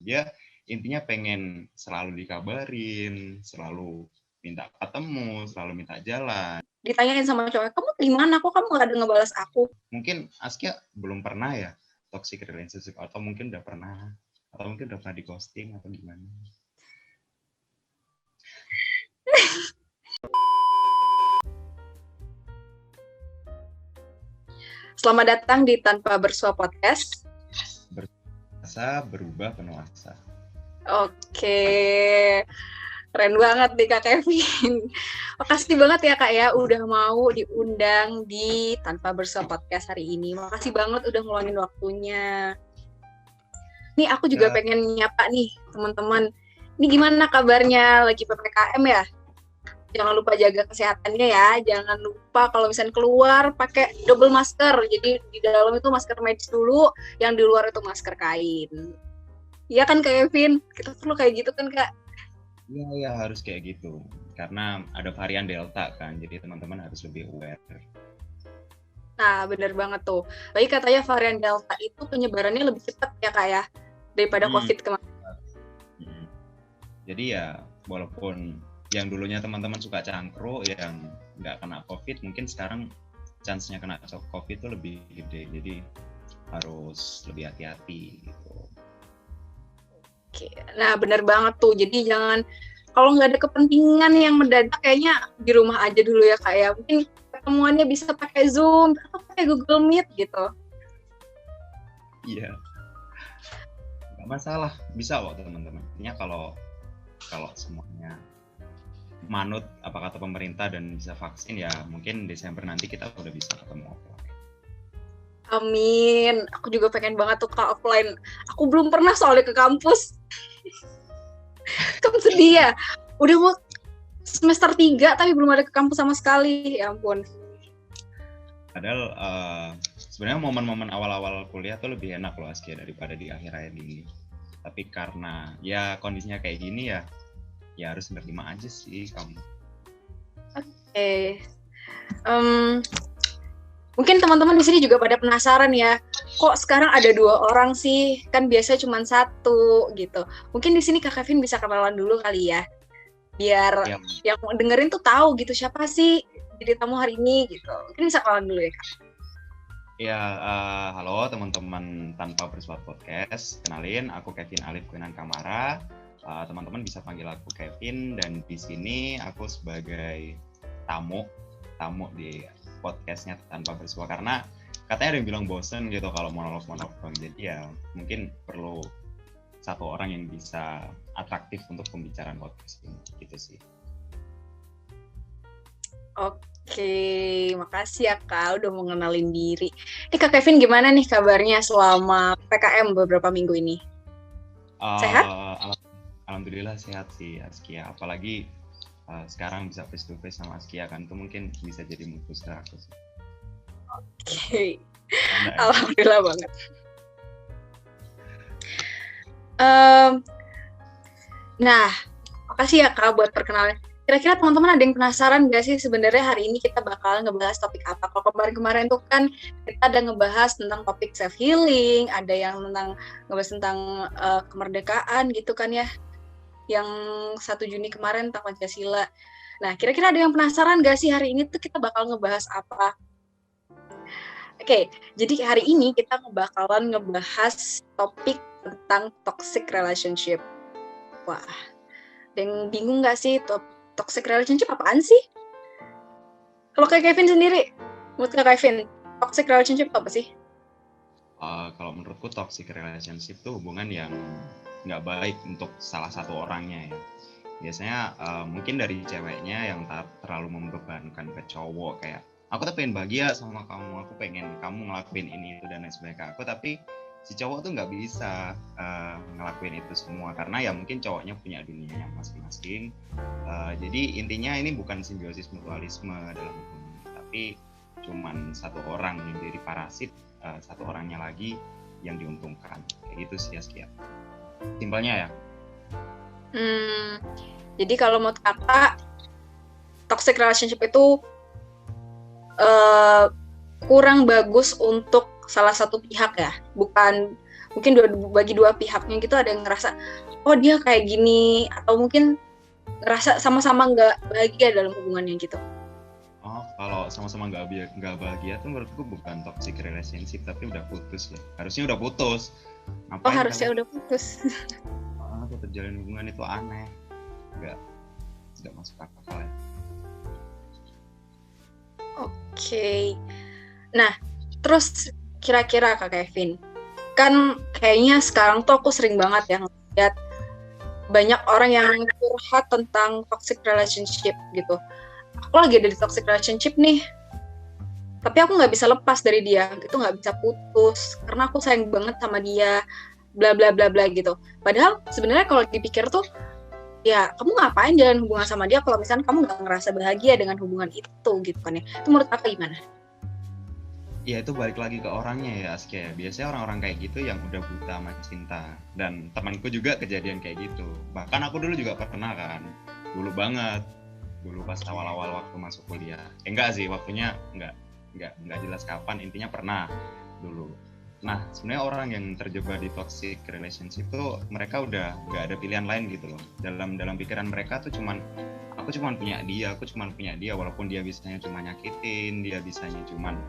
Dia intinya pengen selalu dikabarin, selalu minta ketemu, selalu minta jalan. Ditanyain sama cowok, kamu gimana? Kok kamu gak ada ngebalas aku? Mungkin Askia belum pernah ya toxic relationship, atau mungkin udah pernah, atau mungkin udah pernah di ghosting atau gimana. Selamat datang di Tanpa Bersua Podcast. Berasa berubah penuh asa. Oke, keren banget nih Kak Kevin. Makasih banget ya Kak ya udah mau diundang di Tanpa Bersua Podcast hari ini. Makasih banget udah ngeluangin waktunya. Nih aku juga pengen nyapa nih teman-teman. Ini gimana kabarnya? Lagi PPKM ya? Jangan lupa jaga kesehatannya ya. Jangan lupa kalau misalnya keluar pakai double masker. Jadi di dalam itu masker medis dulu, yang di luar itu masker kain. Iya kan Kak Kevin? Kita perlu kayak gitu kan Kak? Iya harus kayak gitu. Karena ada varian Delta kan, jadi teman-teman harus lebih aware. Nah benar banget tuh. Lagi katanya varian Delta itu penyebarannya lebih cepat ya Kak ya, daripada COVID kemarin. Jadi ya walaupun yang dulunya teman-teman suka cangkruk, yang nggak kena COVID, mungkin sekarang chance-nya kena COVID itu lebih gede. Jadi harus lebih hati-hati gitu. Oke. Nah benar banget tuh. Jadi jangan, kalau nggak ada kepentingan yang mendadak, kayaknya di rumah aja dulu ya Kak ya. Mungkin ketemuannya bisa pakai Zoom atau pakai Google Meet gitu. Iya. Nggak masalah, bisa kok teman-teman. Intinya kalau semuanya manut apa kata pemerintah dan bisa vaksin, ya mungkin Desember nanti kita udah bisa ketemu offline. Amin. Aku juga pengen banget tuh Kak offline. Aku belum pernah soalnya ke kampus. Kamu sedih ya? Udah mau semester 3 tapi belum ada ke kampus sama sekali. Ya ampun. Padahal sebenarnya momen-momen awal-awal kuliah tuh lebih enak loh Askia daripada di akhir-akhir ini. Tapi karena ya kondisinya kayak gini ya harus menerima aja sih kamu. Oke. Mungkin teman-teman di sini juga pada penasaran ya, kok sekarang ada 2 orang sih? Kan biasanya cuma 1 gitu. Mungkin di sini Kak Kevin bisa kenalan dulu kali ya, biar yang dengerin tuh tahu gitu siapa sih jadi tamu hari ini gitu. Mungkin bisa kenalan dulu ya Kak. Ya, halo teman-teman Tanpa Bersua Podcast. Kenalin, aku Kevin Alif Kuinan Kamara. Teman-teman bisa panggil aku Kevin, dan di sini aku sebagai tamu di podcastnya Tanpa Bersua, karena katanya ada yang bilang bosen gitu kalau monolog. Jadi ya mungkin perlu 1 orang yang bisa atraktif untuk pembicaraan podcast ini, gitu sih. Oke, makasih ya Kak udah mau ngenalin diri. Nih Kak Kevin gimana nih kabarnya selama PKM beberapa minggu ini? Sehat? Alhamdulillah sehat sih Askia, apalagi sekarang bisa face to face sama Askia kan, itu mungkin bisa jadi mood booster aku sih. Oke. Alhamdulillah banget. Nah, makasih ya Kak buat perkenalan. Kira-kira teman-teman ada yang penasaran gak sih sebenarnya hari ini kita bakal ngebahas topik apa? Kalau kemarin-kemarin tuh kan kita ada ngebahas tentang topik self healing, ada yang ngebahas tentang kemerdekaan gitu kan ya, yang 1 Juni kemarin tentang Pancasila. Nah, kira-kira ada yang penasaran gak sih hari ini tuh kita bakal ngebahas apa? Oke, jadi hari ini kita bakalan ngebahas topik tentang toxic relationship. Wah, ada yang bingung gak sih toxic relationship apaan sih? Kalau kayak Kevin sendiri, menurut Kak Kevin, toxic relationship apa sih? Kalau menurutku toxic relationship itu hubungan yang nggak baik untuk salah satu orangnya ya. Biasanya mungkin dari ceweknya yang terlalu membebankan ke cowok, kayak aku tuh pengen bahagia sama kamu, aku pengen kamu ngelakuin ini itu dan lain sebagainya aku, tapi si cowok tuh nggak bisa ngelakuin itu semua karena ya mungkin cowoknya punya dunianya masing-masing. Jadi intinya ini bukan simbiosis mutualisme dalam hubungan, tapi cuman 1 orang yang jadi parasit, 1 orangnya lagi yang diuntungkan, kayak gitu sih Askia. Simpelnya ya. Jadi kalau menurut kakak toxic relationship itu kurang bagus untuk salah satu pihak ya, bukan mungkin bagi dua pihaknya gitu ada yang ngerasa oh dia kayak gini, atau mungkin ngerasa sama-sama nggak bahagia dalam hubungannya gitu. Oh, kalau sama-sama nggak bahagia tuh menurutku bukan toxic relationship tapi udah putus ya. Harusnya udah putus. Ngapain harusnya udah putus. Tetap jalin hubungan itu aneh. Nggak masuk akal ya. Oke. Nah, terus kira-kira Kak Kevin, kan kayaknya sekarang tuh aku sering banget ya ngeliat banyak orang yang curhat tentang toxic relationship gitu. Aku lagi ada di toxic relationship nih, tapi aku nggak bisa lepas dari dia, itu nggak bisa putus karena aku sayang banget sama dia, bla bla bla bla gitu. Padahal sebenarnya kalau dipikir tuh, ya kamu ngapain jalan hubungan sama dia kalau misalnya kamu nggak ngerasa bahagia dengan hubungan itu gitu kan ya. Itu menurut Kakak gimana? Ya itu balik lagi ke orangnya ya Askia. Biasanya orang-orang kayak gitu yang udah buta sama cinta. Dan temanku juga kejadian kayak gitu. Bahkan aku dulu juga pernah kan. Dulu banget. Dulu pas awal-awal waktu masuk kuliah. Enggak sih, waktunya enggak jelas kapan. Intinya pernah dulu. Nah, sebenarnya orang yang terjebak di toxic relationship tuh mereka udah nggak ada pilihan lain gitu loh. Dalam pikiran mereka tuh aku cuma punya dia, walaupun dia bisanya cuma nyakitin, dia bisanya cuma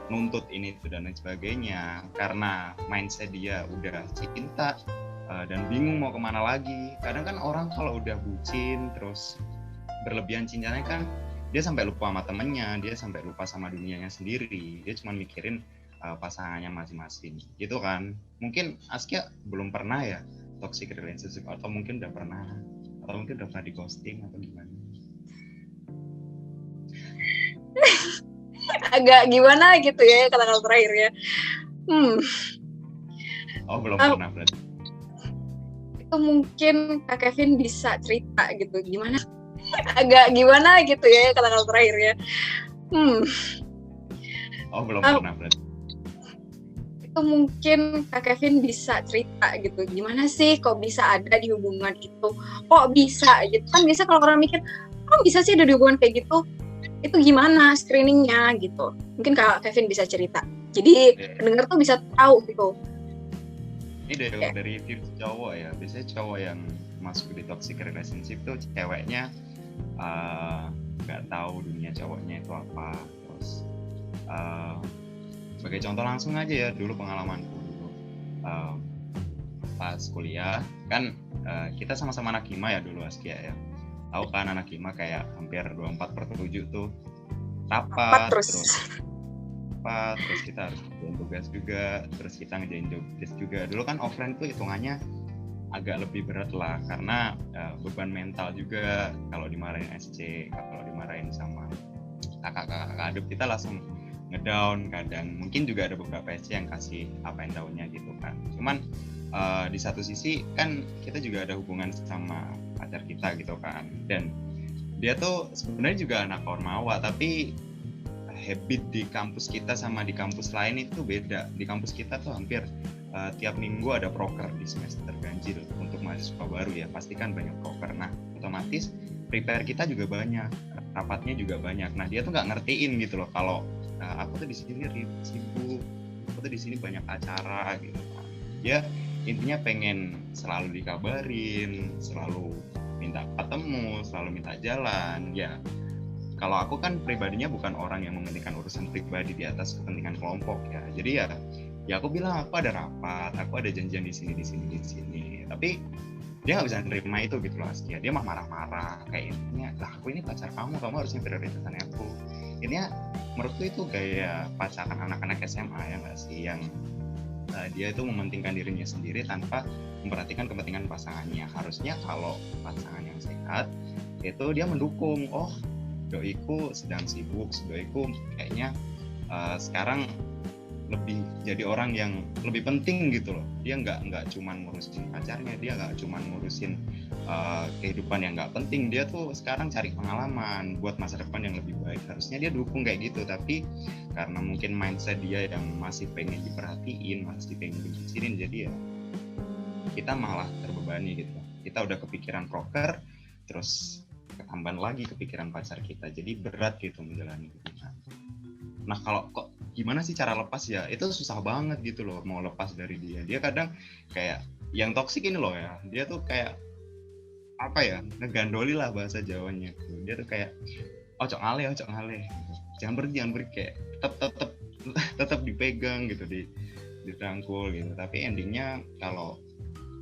nuntut ini itu dan lain sebagainya, karena mindset dia udah cinta dan bingung mau kemana lagi. Kadang kan orang kalau udah bucin terus berlebihan cintanya kan dia sampai lupa sama temennya, dia sampai lupa sama dunianya sendiri, dia cuma mikirin pasangannya masing-masing gitu kan. Mungkin Askia belum pernah ya toxic relationship, atau mungkin udah pernah di ghosting atau gimana? Agak gimana gitu ya kata-kata terakhir ya. Oh belum pernah berarti. Itu mungkin Kak Kevin bisa cerita gitu gimana? Agak gimana gitu ya kata-kata terakhir ya. Oh belum pernah berarti. Itu mungkin Kak Kevin bisa cerita gitu gimana sih kok bisa ada di hubungan itu, kok bisa gitu kan. Biasa kalau orang mikir kok bisa sih ada di hubungan kayak gitu, itu gimana screeningnya gitu. Mungkin Kak Kevin bisa cerita jadi pendengar tuh bisa tahu gitu. Ini dari tips cowok ya. Biasanya cowok yang masuk di toxic relationship tuh ceweknya nggak tahu dunia cowoknya itu apa. Terus sebagai contoh langsung aja ya, dulu pengalamanku dulu pas kuliah kan kita sama-sama anak hima ya dulu Askia ya. Tahu kan anak hima kayak hampir 24/7 tuh rapat terus kita harus ngerjain tugas juga, terus kita ngerjain tugas juga. Dulu kan offline tuh hitungannya agak lebih berat lah karena beban mental juga. Kalau dimarahin SC, kalau dimarahin sama kakak-kakak adep, kita langsung ngedown. Kadang mungkin juga ada beberapa SC yang kasih up and down-nya gitu kan. Cuman di satu sisi kan kita juga ada hubungan sama pacar kita gitu kan, dan dia tuh sebenarnya juga anak Ormawa, tapi habit di kampus kita sama di kampus lain itu beda. Di kampus kita tuh hampir tiap minggu ada proker di semester ganjil untuk mahasiswa baru ya, pasti kan banyak proker. Nah otomatis prepare kita juga banyak, rapatnya juga banyak. Nah dia tuh nggak ngertiin gitu loh kalau aku tuh di sini sibuk, aku tuh di sini banyak acara gitu kan. Dia intinya pengen selalu dikabarin, selalu minta ketemu, selalu minta jalan ya. Kalau aku kan pribadinya bukan orang yang mementingkan urusan pribadi di atas kepentingan kelompok ya. Jadi ya aku bilang aku ada rapat, aku ada janjian di sini. Tapi dia nggak bisa nerima itu gitu loh Askia. Dia mah marah-marah kayak intinya, lah aku ini pacar kamu harusnya prioritasan aku. Intinya menurutku itu gaya pacaran anak-anak SMA ya nggak sih, yang dia itu mementingkan dirinya sendiri tanpa memperhatikan kepentingan pasangannya. Harusnya kalau pasangan yang sehat itu dia mendukung, oh doiku sedang sibuk, doiku kayaknya sekarang lebih jadi orang yang lebih penting gitu loh. Dia nggak cuman ngurusin pacarnya, dia nggak cuman ngurusin kehidupan yang nggak penting. Dia tuh sekarang cari pengalaman buat masa depan yang lebih baik. Harusnya dia dukung kayak gitu, tapi karena mungkin mindset dia yang masih pengen diperhatiin, masih pengen dibicinin, jadi ya kita malah terbebani gitu. Kita udah kepikiran proker, terus ketambahan lagi kepikiran pacar kita, jadi berat gitu menjalani hubungan. Nah kalau kok gimana sih cara lepas ya, itu susah banget gitu loh mau lepas dari dia. Dia kadang kayak yang toksik ini loh ya, dia tuh kayak apa ya, ngegandoli lah bahasa Jawanya tuh. Dia tuh kayak ojo ngale gitu. Jangan pergi kayak tetap tetap dipegang gitu, dirangkul gitu. Tapi endingnya kalau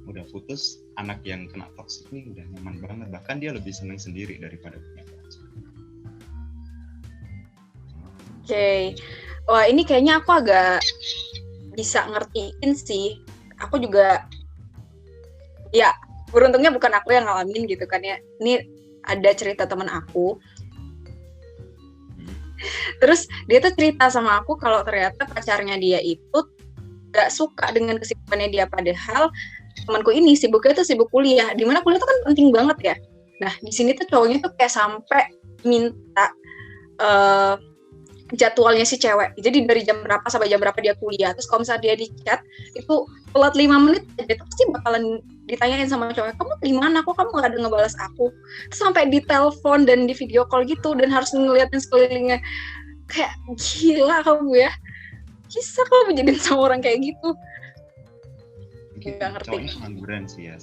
udah putus, anak yang kena toksik nih udah nyaman banget, bahkan dia lebih seneng sendiri daripada punya pacar. Oke. Wah, ini kayaknya aku agak bisa ngertiin sih. Aku juga, ya beruntungnya bukan aku yang ngalamin gitu kan ya. Ini ada cerita teman aku. Terus dia tuh cerita sama aku kalau ternyata pacarnya dia itu gak suka dengan kesibukannya dia, padahal temanku ini sibuknya tuh sibuk kuliah, dimana kuliah tuh kan penting banget ya. Nah di sini tuh cowoknya tuh kayak sampai minta jadwalnya si cewek, jadi dari jam berapa sampai jam berapa dia kuliah. Terus kalau misalnya dia di chat itu telat 5 menit aja, itu pasti bakalan ditanyain sama cowok, kamu di mana, kok kamu gak ada ngebalas aku. Terus sampai di telepon dan di video call gitu, dan harus ngeliatin sekelilingnya. Kayak gila kamu ya, bisa kamu jadiin sama orang kayak gitu. Mungkin Nggak ngerti. cowoknya pengangguran sih ya,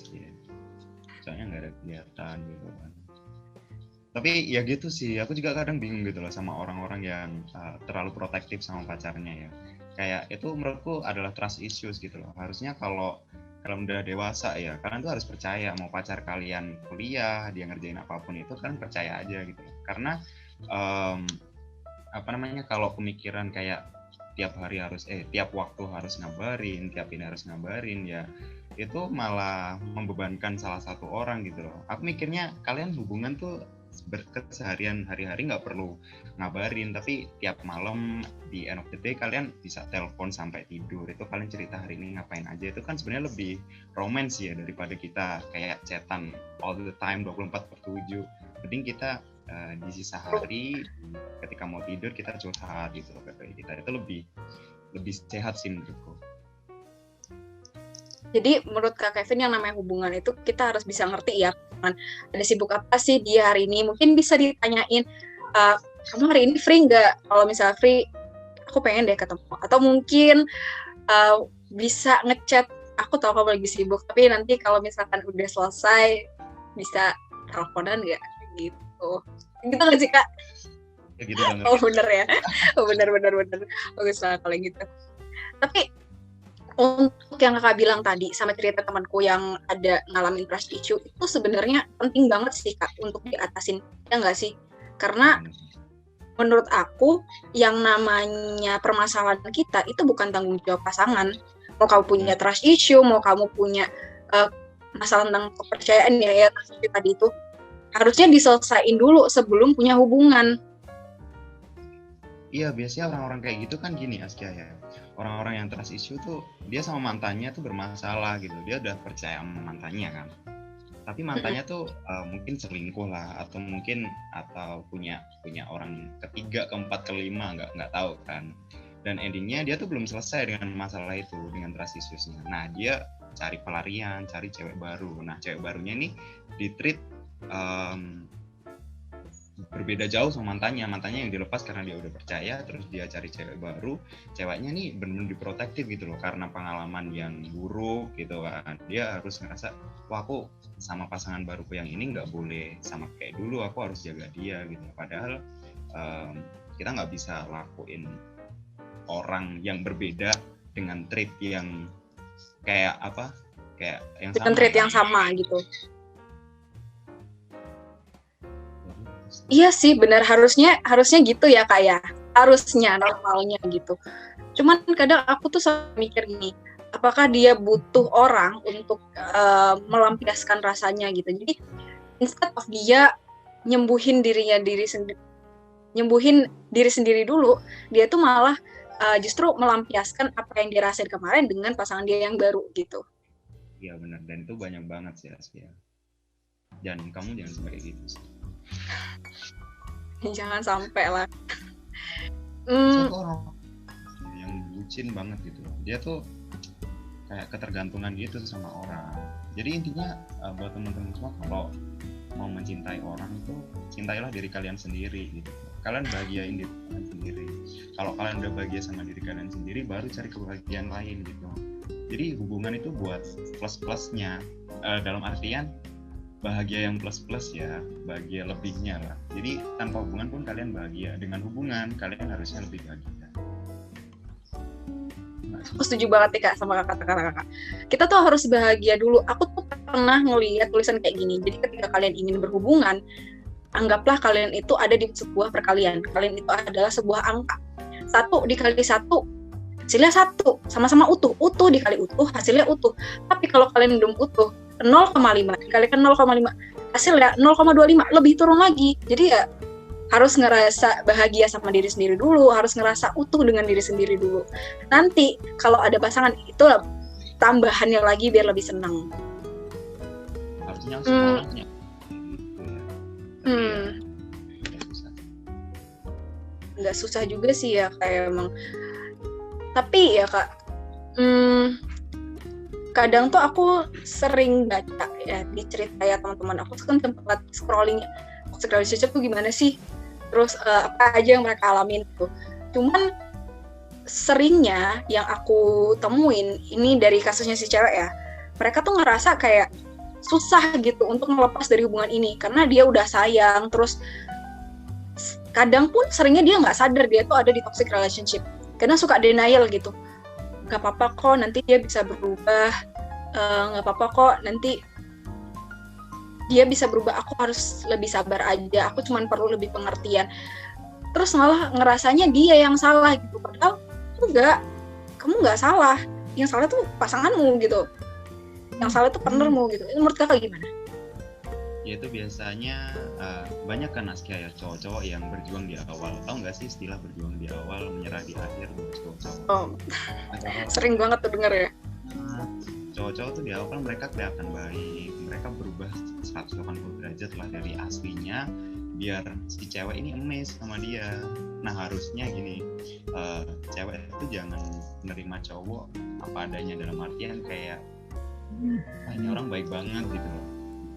soalnya nggak ada kegiatan gitu kan. Tapi ya gitu sih, aku juga kadang bingung gitu loh sama orang-orang yang terlalu protektif sama pacarnya ya. Kayak itu menurutku adalah trust issues gitu loh. Harusnya kalau udah dewasa ya, kalian tuh harus percaya, mau pacar kalian kuliah, dia ngerjain apapun itu kan percaya aja gitu loh. Karena kalau pemikiran kayak tiap waktu harus ngabarin, tiap ini harus ngabarin ya, itu malah membebankan salah satu orang gitu loh. Aku mikirnya kalian hubungan tuh keseharian hari-hari nggak perlu ngabarin, tapi tiap malam di end of the day kalian bisa telepon sampai tidur, itu kalian cerita hari ini ngapain aja, itu kan sebenarnya lebih romance ya daripada kita kayak chatan all the time 24/7. Mending kita di sisa hari ketika mau tidur kita curhat gitu loh, kayak kita itu lebih sehat sih menurutku. Jadi menurut Kak Kevin yang namanya hubungan itu kita harus bisa ngerti ya, ada sibuk apa sih dia hari ini. Mungkin bisa ditanyain, kamu hari ini free nggak? Kalau misalnya free, aku pengen deh ketemu. Atau mungkin bisa ngechat, aku tahu kamu lagi sibuk, tapi nanti kalau misalkan udah selesai bisa teleponan nggak? Gitu. Gitu nggak sih Kak? Ya gitu banget. Oh bener ya, bener. Bagus lah kalau gitu. Tapi untuk yang kakak bilang tadi sama cerita temanku yang ada ngalamin trust issue, itu sebenarnya penting banget sih Kak untuk diatasin, ya nggak sih? Karena menurut aku yang namanya permasalahan kita itu bukan tanggung jawab pasangan. Mau kamu punya trust issue, mau kamu punya masalah tentang kepercayaan ya tadi itu, harusnya diselesaikan dulu sebelum punya hubungan. Iya, biasanya orang-orang kayak gitu kan gini Askia ya. Orang-orang yang trust issue tuh dia sama mantannya tuh bermasalah gitu. Dia udah percaya sama mantannya kan. Tapi mantannya tuh mungkin selingkuh lah, atau punya orang ketiga, keempat, kelima, nggak tahu kan. Dan endingnya dia tuh belum selesai dengan masalah itu, dengan trust issues-nya. Nah, dia cari pelarian, cari cewek baru. Nah, cewek barunya nih di-treat berbeda jauh sama mantannya yang dilepas karena dia udah percaya, terus dia cari cewek baru, ceweknya nih benar-benar diprotektif gitu loh, karena pengalaman yang buruk gitu kan. Dia harus ngerasa, wah aku sama pasangan baruku yang ini nggak boleh sama kayak dulu, aku harus jaga dia gitu. Padahal kita nggak bisa lakuin orang yang berbeda dengan trait yang kayak yang dengan trait yang sama gitu. Iya sih, benar, harusnya gitu ya Kak ya. Harusnya normalnya gitu. Cuman kadang aku tuh mikir gini, apakah dia butuh orang untuk melampiaskan rasanya gitu. Jadi instead of dia nyembuhin diri sendiri dulu, dia tuh malah justru melampiaskan apa yang dia rasain kemarin dengan pasangan dia yang baru gitu. Iya benar, dan itu banyak banget sih Askia. Dan kamu jangan sampai gitu sih. Jangan sampai lah. Saya tuh orang yang bucin banget gitu. Dia tuh kayak ketergantungan gitu sama orang. Jadi intinya buat teman-teman semua, kalau mau mencintai orang itu cintailah diri kalian sendiri gitu. Kalian bahagiain diri kalian sendiri. Kalau kalian udah bahagia sama diri kalian sendiri, baru cari kebahagiaan lain gitu. Jadi hubungan itu buat plus-plusnya, dalam artian bahagia yang plus-plus ya, bahagia lebihnya lah. Jadi tanpa hubungan pun kalian bahagia, dengan hubungan kalian harusnya lebih bahagia. Aku setuju banget nih Kak sama kata-kata Kakak. Kita tuh harus bahagia dulu. Aku tuh pernah ngeliat tulisan kayak gini. Jadi ketika kalian ingin berhubungan, anggaplah kalian itu ada di sebuah perkalian. Kalian itu adalah sebuah angka. 1 dikali 1, hasilnya 1. Sama-sama utuh. Utuh dikali utuh, hasilnya utuh. Tapi kalau kalian belum utuh, 0,5 dikalikan 0,5, hasilnya 0,25, lebih turun lagi. Jadi ya harus ngerasa bahagia sama diri sendiri dulu, harus ngerasa utuh dengan diri sendiri dulu. Nanti kalau ada pasangan itu tambahannya lagi biar lebih senang. Harusnya semuanya nggak susah juga sih ya kayak emang. Tapi ya Kak, kadang tuh aku sering baca ya di cerita ya teman-teman aku kan tempat scrolling relationship tuh gimana sih, terus apa aja yang mereka alamin tuh. Cuman seringnya yang aku temuin ini dari kasusnya si cewek ya, mereka tuh ngerasa kayak susah gitu untuk melepas dari hubungan ini karena dia udah sayang. Terus kadang pun seringnya dia nggak sadar dia tuh ada di toxic relationship karena suka denial gitu. Nggak apa-apa kok nanti dia bisa berubah, nggak apa-apa kok nanti dia bisa berubah, aku harus lebih sabar aja, aku cuma perlu lebih pengertian. Terus malah ngerasanya dia yang salah gitu, padahal enggak, kamu nggak salah, yang salah tuh pasanganmu gitu, yang salah tuh partnermu gitu. Menurut kakak gimana? Ya itu biasanya banyak kan Askia ya cowok-cowok yang berjuang di awal. Tahu nggak sih istilah berjuang di awal menyerah di akhir buat cowok-cowok? Oh, sering banget tuh denger ya. Cowok-cowok tuh di awal mereka kelihatan baik, mereka berubah 180 derajat lah dari aslinya biar si cewek ini amazed sama dia. Nah harusnya gini, cewek itu jangan menerima cowok apa adanya, dalam artian kayak ini orang baik banget gitu loh.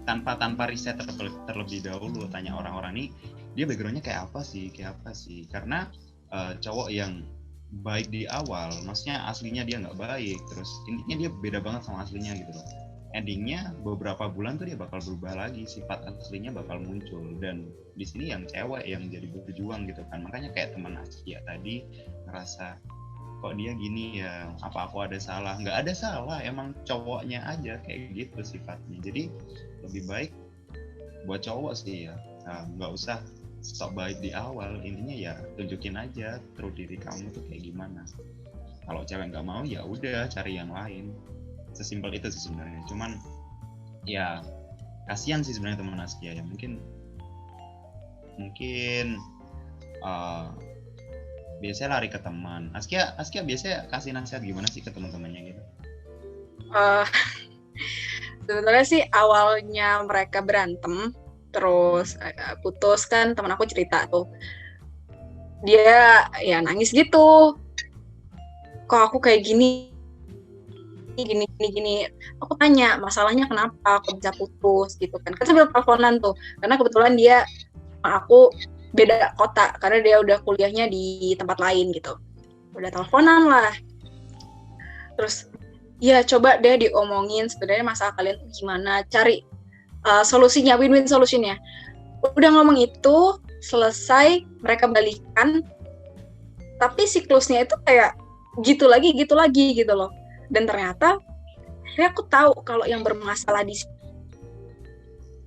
Tanpa riset terlebih dahulu, tanya orang-orang nih dia backgroundnya kayak apa sih, karena cowok yang baik di awal, maksudnya aslinya dia nggak baik, terus intinya dia beda banget sama aslinya gitu loh. Endingnya beberapa bulan tuh dia bakal berubah lagi, sifat aslinya bakal muncul. Dan di sini yang cewek yang jadi berjuang gitu kan, makanya kayak teman Askia tadi ngerasa kok dia gini ya, apa aku ada salah? Nggak ada salah, emang cowoknya aja kayak gitu sifatnya. Jadi lebih baik buat cowok sih ya, nggak usah sok baik di awal, intinya ya tunjukin aja true diri kamu tuh kayak gimana. Kalau cewek nggak mau ya udah cari yang lain, sesimpel itu sih sebenarnya. Cuman ya kasihan sih sebenarnya teman Askia ya, mungkin biasanya lari ke teman. Askia biasanya kasih nasihat gimana sih ke teman-temannya gitu? Sebenarnya sih awalnya mereka berantem terus putus kan, teman aku cerita tuh dia ya nangis gitu, kok aku kayak gini. Aku tanya masalahnya kenapa aku bisa putus gitu kan sambil teleponan tuh, karena kebetulan dia sama aku beda kota karena dia udah kuliahnya di tempat lain gitu. Udah teleponan lah, terus ya coba deh diomongin sebenarnya masalah kalian gimana, cari solusinya, win-win solusinya. Udah ngomong itu selesai, mereka balikan, tapi siklusnya itu kayak gitu lagi gitu loh. Dan ternyata akhirnya aku tahu kalau yang bermasalah di sini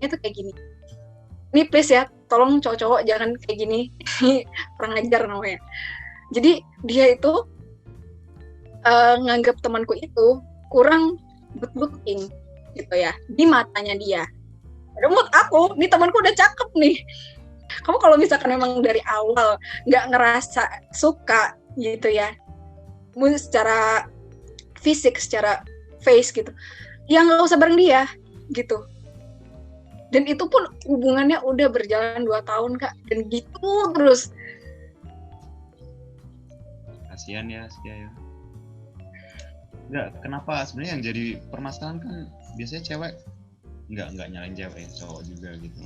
itu kayak gini. Ini please ya, tolong cowok-cowok jangan kayak gini. Kurang ajar namanya. Jadi dia itu nganggap temanku itu kurang good looking gitu ya di matanya dia. Menurut aku, nih temanku udah cakep nih. Kamu kalau misalkan memang dari awal nggak ngerasa suka gitu ya, secara fisik, secara face gitu, ya nggak usah bareng dia gitu. Dan itu pun hubungannya udah berjalan 2 tahun Kak, dan gitu terus. Kasihan ya Askia ya. Enggak, kenapa sebenarnya yang jadi permasalahan kan biasanya cewek nggak nyalain cewek, cowok juga gitu.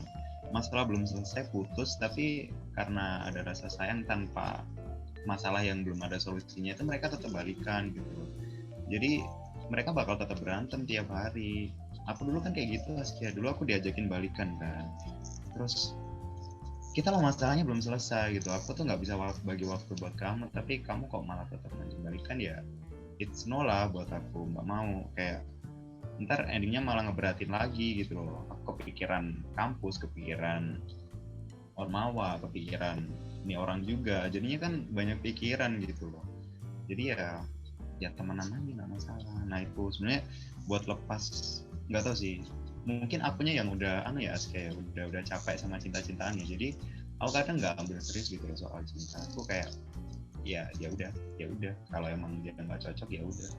Masalah belum selesai putus, tapi karena ada rasa sayang tanpa masalah yang belum ada solusinya itu mereka tetap balikan gitu. Jadi mereka bakal tetap berantem tiap hari. Aku dulu kan kayak gitu Askia, dulu aku diajakin balikan kan. Terus kita lo masalahnya belum selesai gitu, aku tuh nggak bisa bagi waktu buat kamu, tapi kamu kok malah tetap ngajak balikan, ya it's no lah buat aku, nggak mau. Kayak ntar endingnya malah ngeberatin lagi gitu loh. Aku kepikiran kampus, kepikiran ormawa, kepikiran ini orang juga, jadinya kan banyak pikiran gitu loh. Jadi ya temenan aja nggak masalah. Nah itu sebenarnya buat lepas, nggak tahu sih, mungkin akunya yang udah kayak udah capek sama cinta-cintaannya, jadi aku kadang nggak ambil serius gitu loh soal cinta. Aku kayak ya udah kalau emang dia nggak cocok ya udah.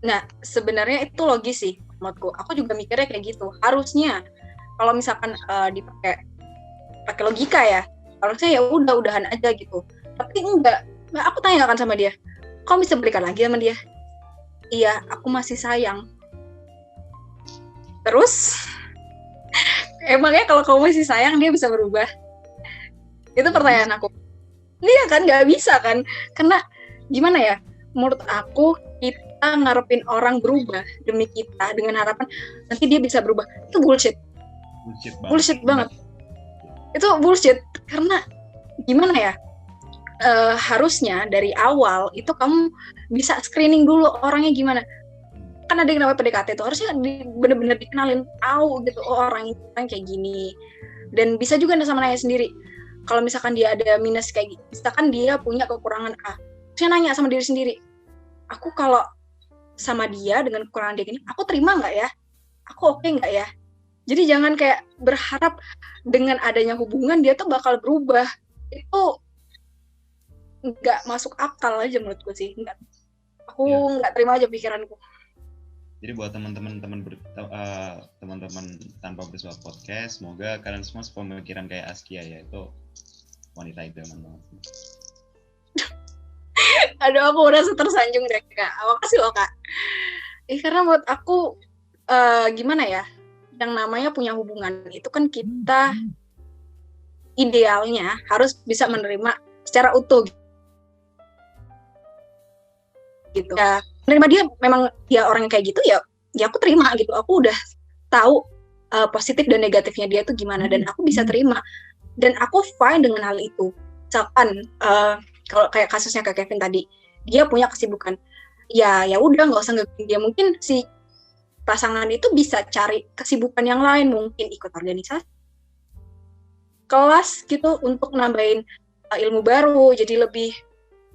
Nah, sebenarnya itu logis sih menurutku. Aku juga mikirnya kayak gitu. Harusnya kalau misalkan dipakai logika ya, harusnya ya udahan aja gitu. Tapi enggak. Nah, aku tanyakan sama dia, kau bisa balikan lagi sama dia? Iya, aku masih sayang. Terus emangnya kalau kamu masih sayang dia bisa berubah? Itu pertanyaan aku. Iya kan, nggak bisa kan? Karena gimana ya? Menurut aku kita ngarepin orang berubah demi kita dengan harapan nanti dia bisa berubah, itu bullshit banget. Itu bullshit, karena gimana ya, harusnya dari awal itu kamu bisa screening dulu orangnya gimana. Kan ada yang namanya PDKT itu harusnya bener-bener dikenalin, tahu gitu, oh orang kayak gini. Dan bisa juga sama nanya sendiri, kalau misalkan dia ada minus kayak gitu, misalkan dia punya kekurangan A, saya nanya sama diri sendiri, aku kalau sama dia dengan kekurangan dia gini, aku terima nggak ya? Aku oke nggak ya? Jadi jangan kayak berharap dengan adanya hubungan dia tuh bakal berubah. Itu nggak masuk akal aja menurutku sih. Aku nggak terima aja pikiranku. Jadi buat teman-teman tanpa bersua podcast, semoga kalian semua sepemikiran kayak Askia ya, itu wanita idaman banget. Aduh, aku udah tersanjung deh Kak. Makasih loh Kak. Karena menurut aku gimana ya, yang namanya punya hubungan itu kan kita idealnya harus bisa menerima secara utuh gitu. Ya, menerima dia, memang dia orang yang kayak gitu ya aku terima gitu. Aku udah tahu positif dan negatifnya dia tuh gimana, dan aku bisa terima, dan aku fine dengan hal itu. Misalkan kalau kayak kasusnya Kak Kevin tadi, dia punya kesibukan, ya udah nggak usah ngeganggu dia. Mungkin si pasangan itu bisa cari kesibukan yang lain, mungkin ikut organisasi, kelas gitu, untuk nambahin ilmu baru, jadi lebih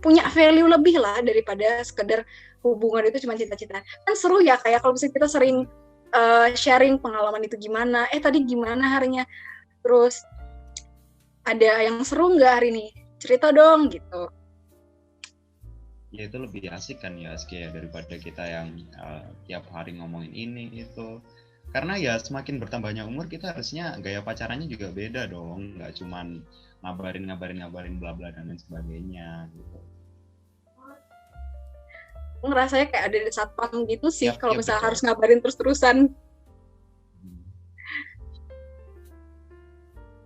punya value lebih lah daripada sekedar hubungan itu cuma cinta-cintaan. Kan seru ya, kayak kalau misalnya kita sering sharing pengalaman itu gimana, tadi gimana harinya, terus ada yang seru nggak hari ini, cerita dong gitu. Ya itu lebih asik kan ya Askia, daripada kita yang tiap hari ngomongin ini itu. Karena ya semakin bertambahnya umur, kita harusnya gaya pacarannya juga beda dong, nggak cuman ngabarin bla bla dan lain sebagainya gitu. Ngerasanya kayak ada di satpam gitu sih, kalau misalnya harus ngabarin terus-terusan.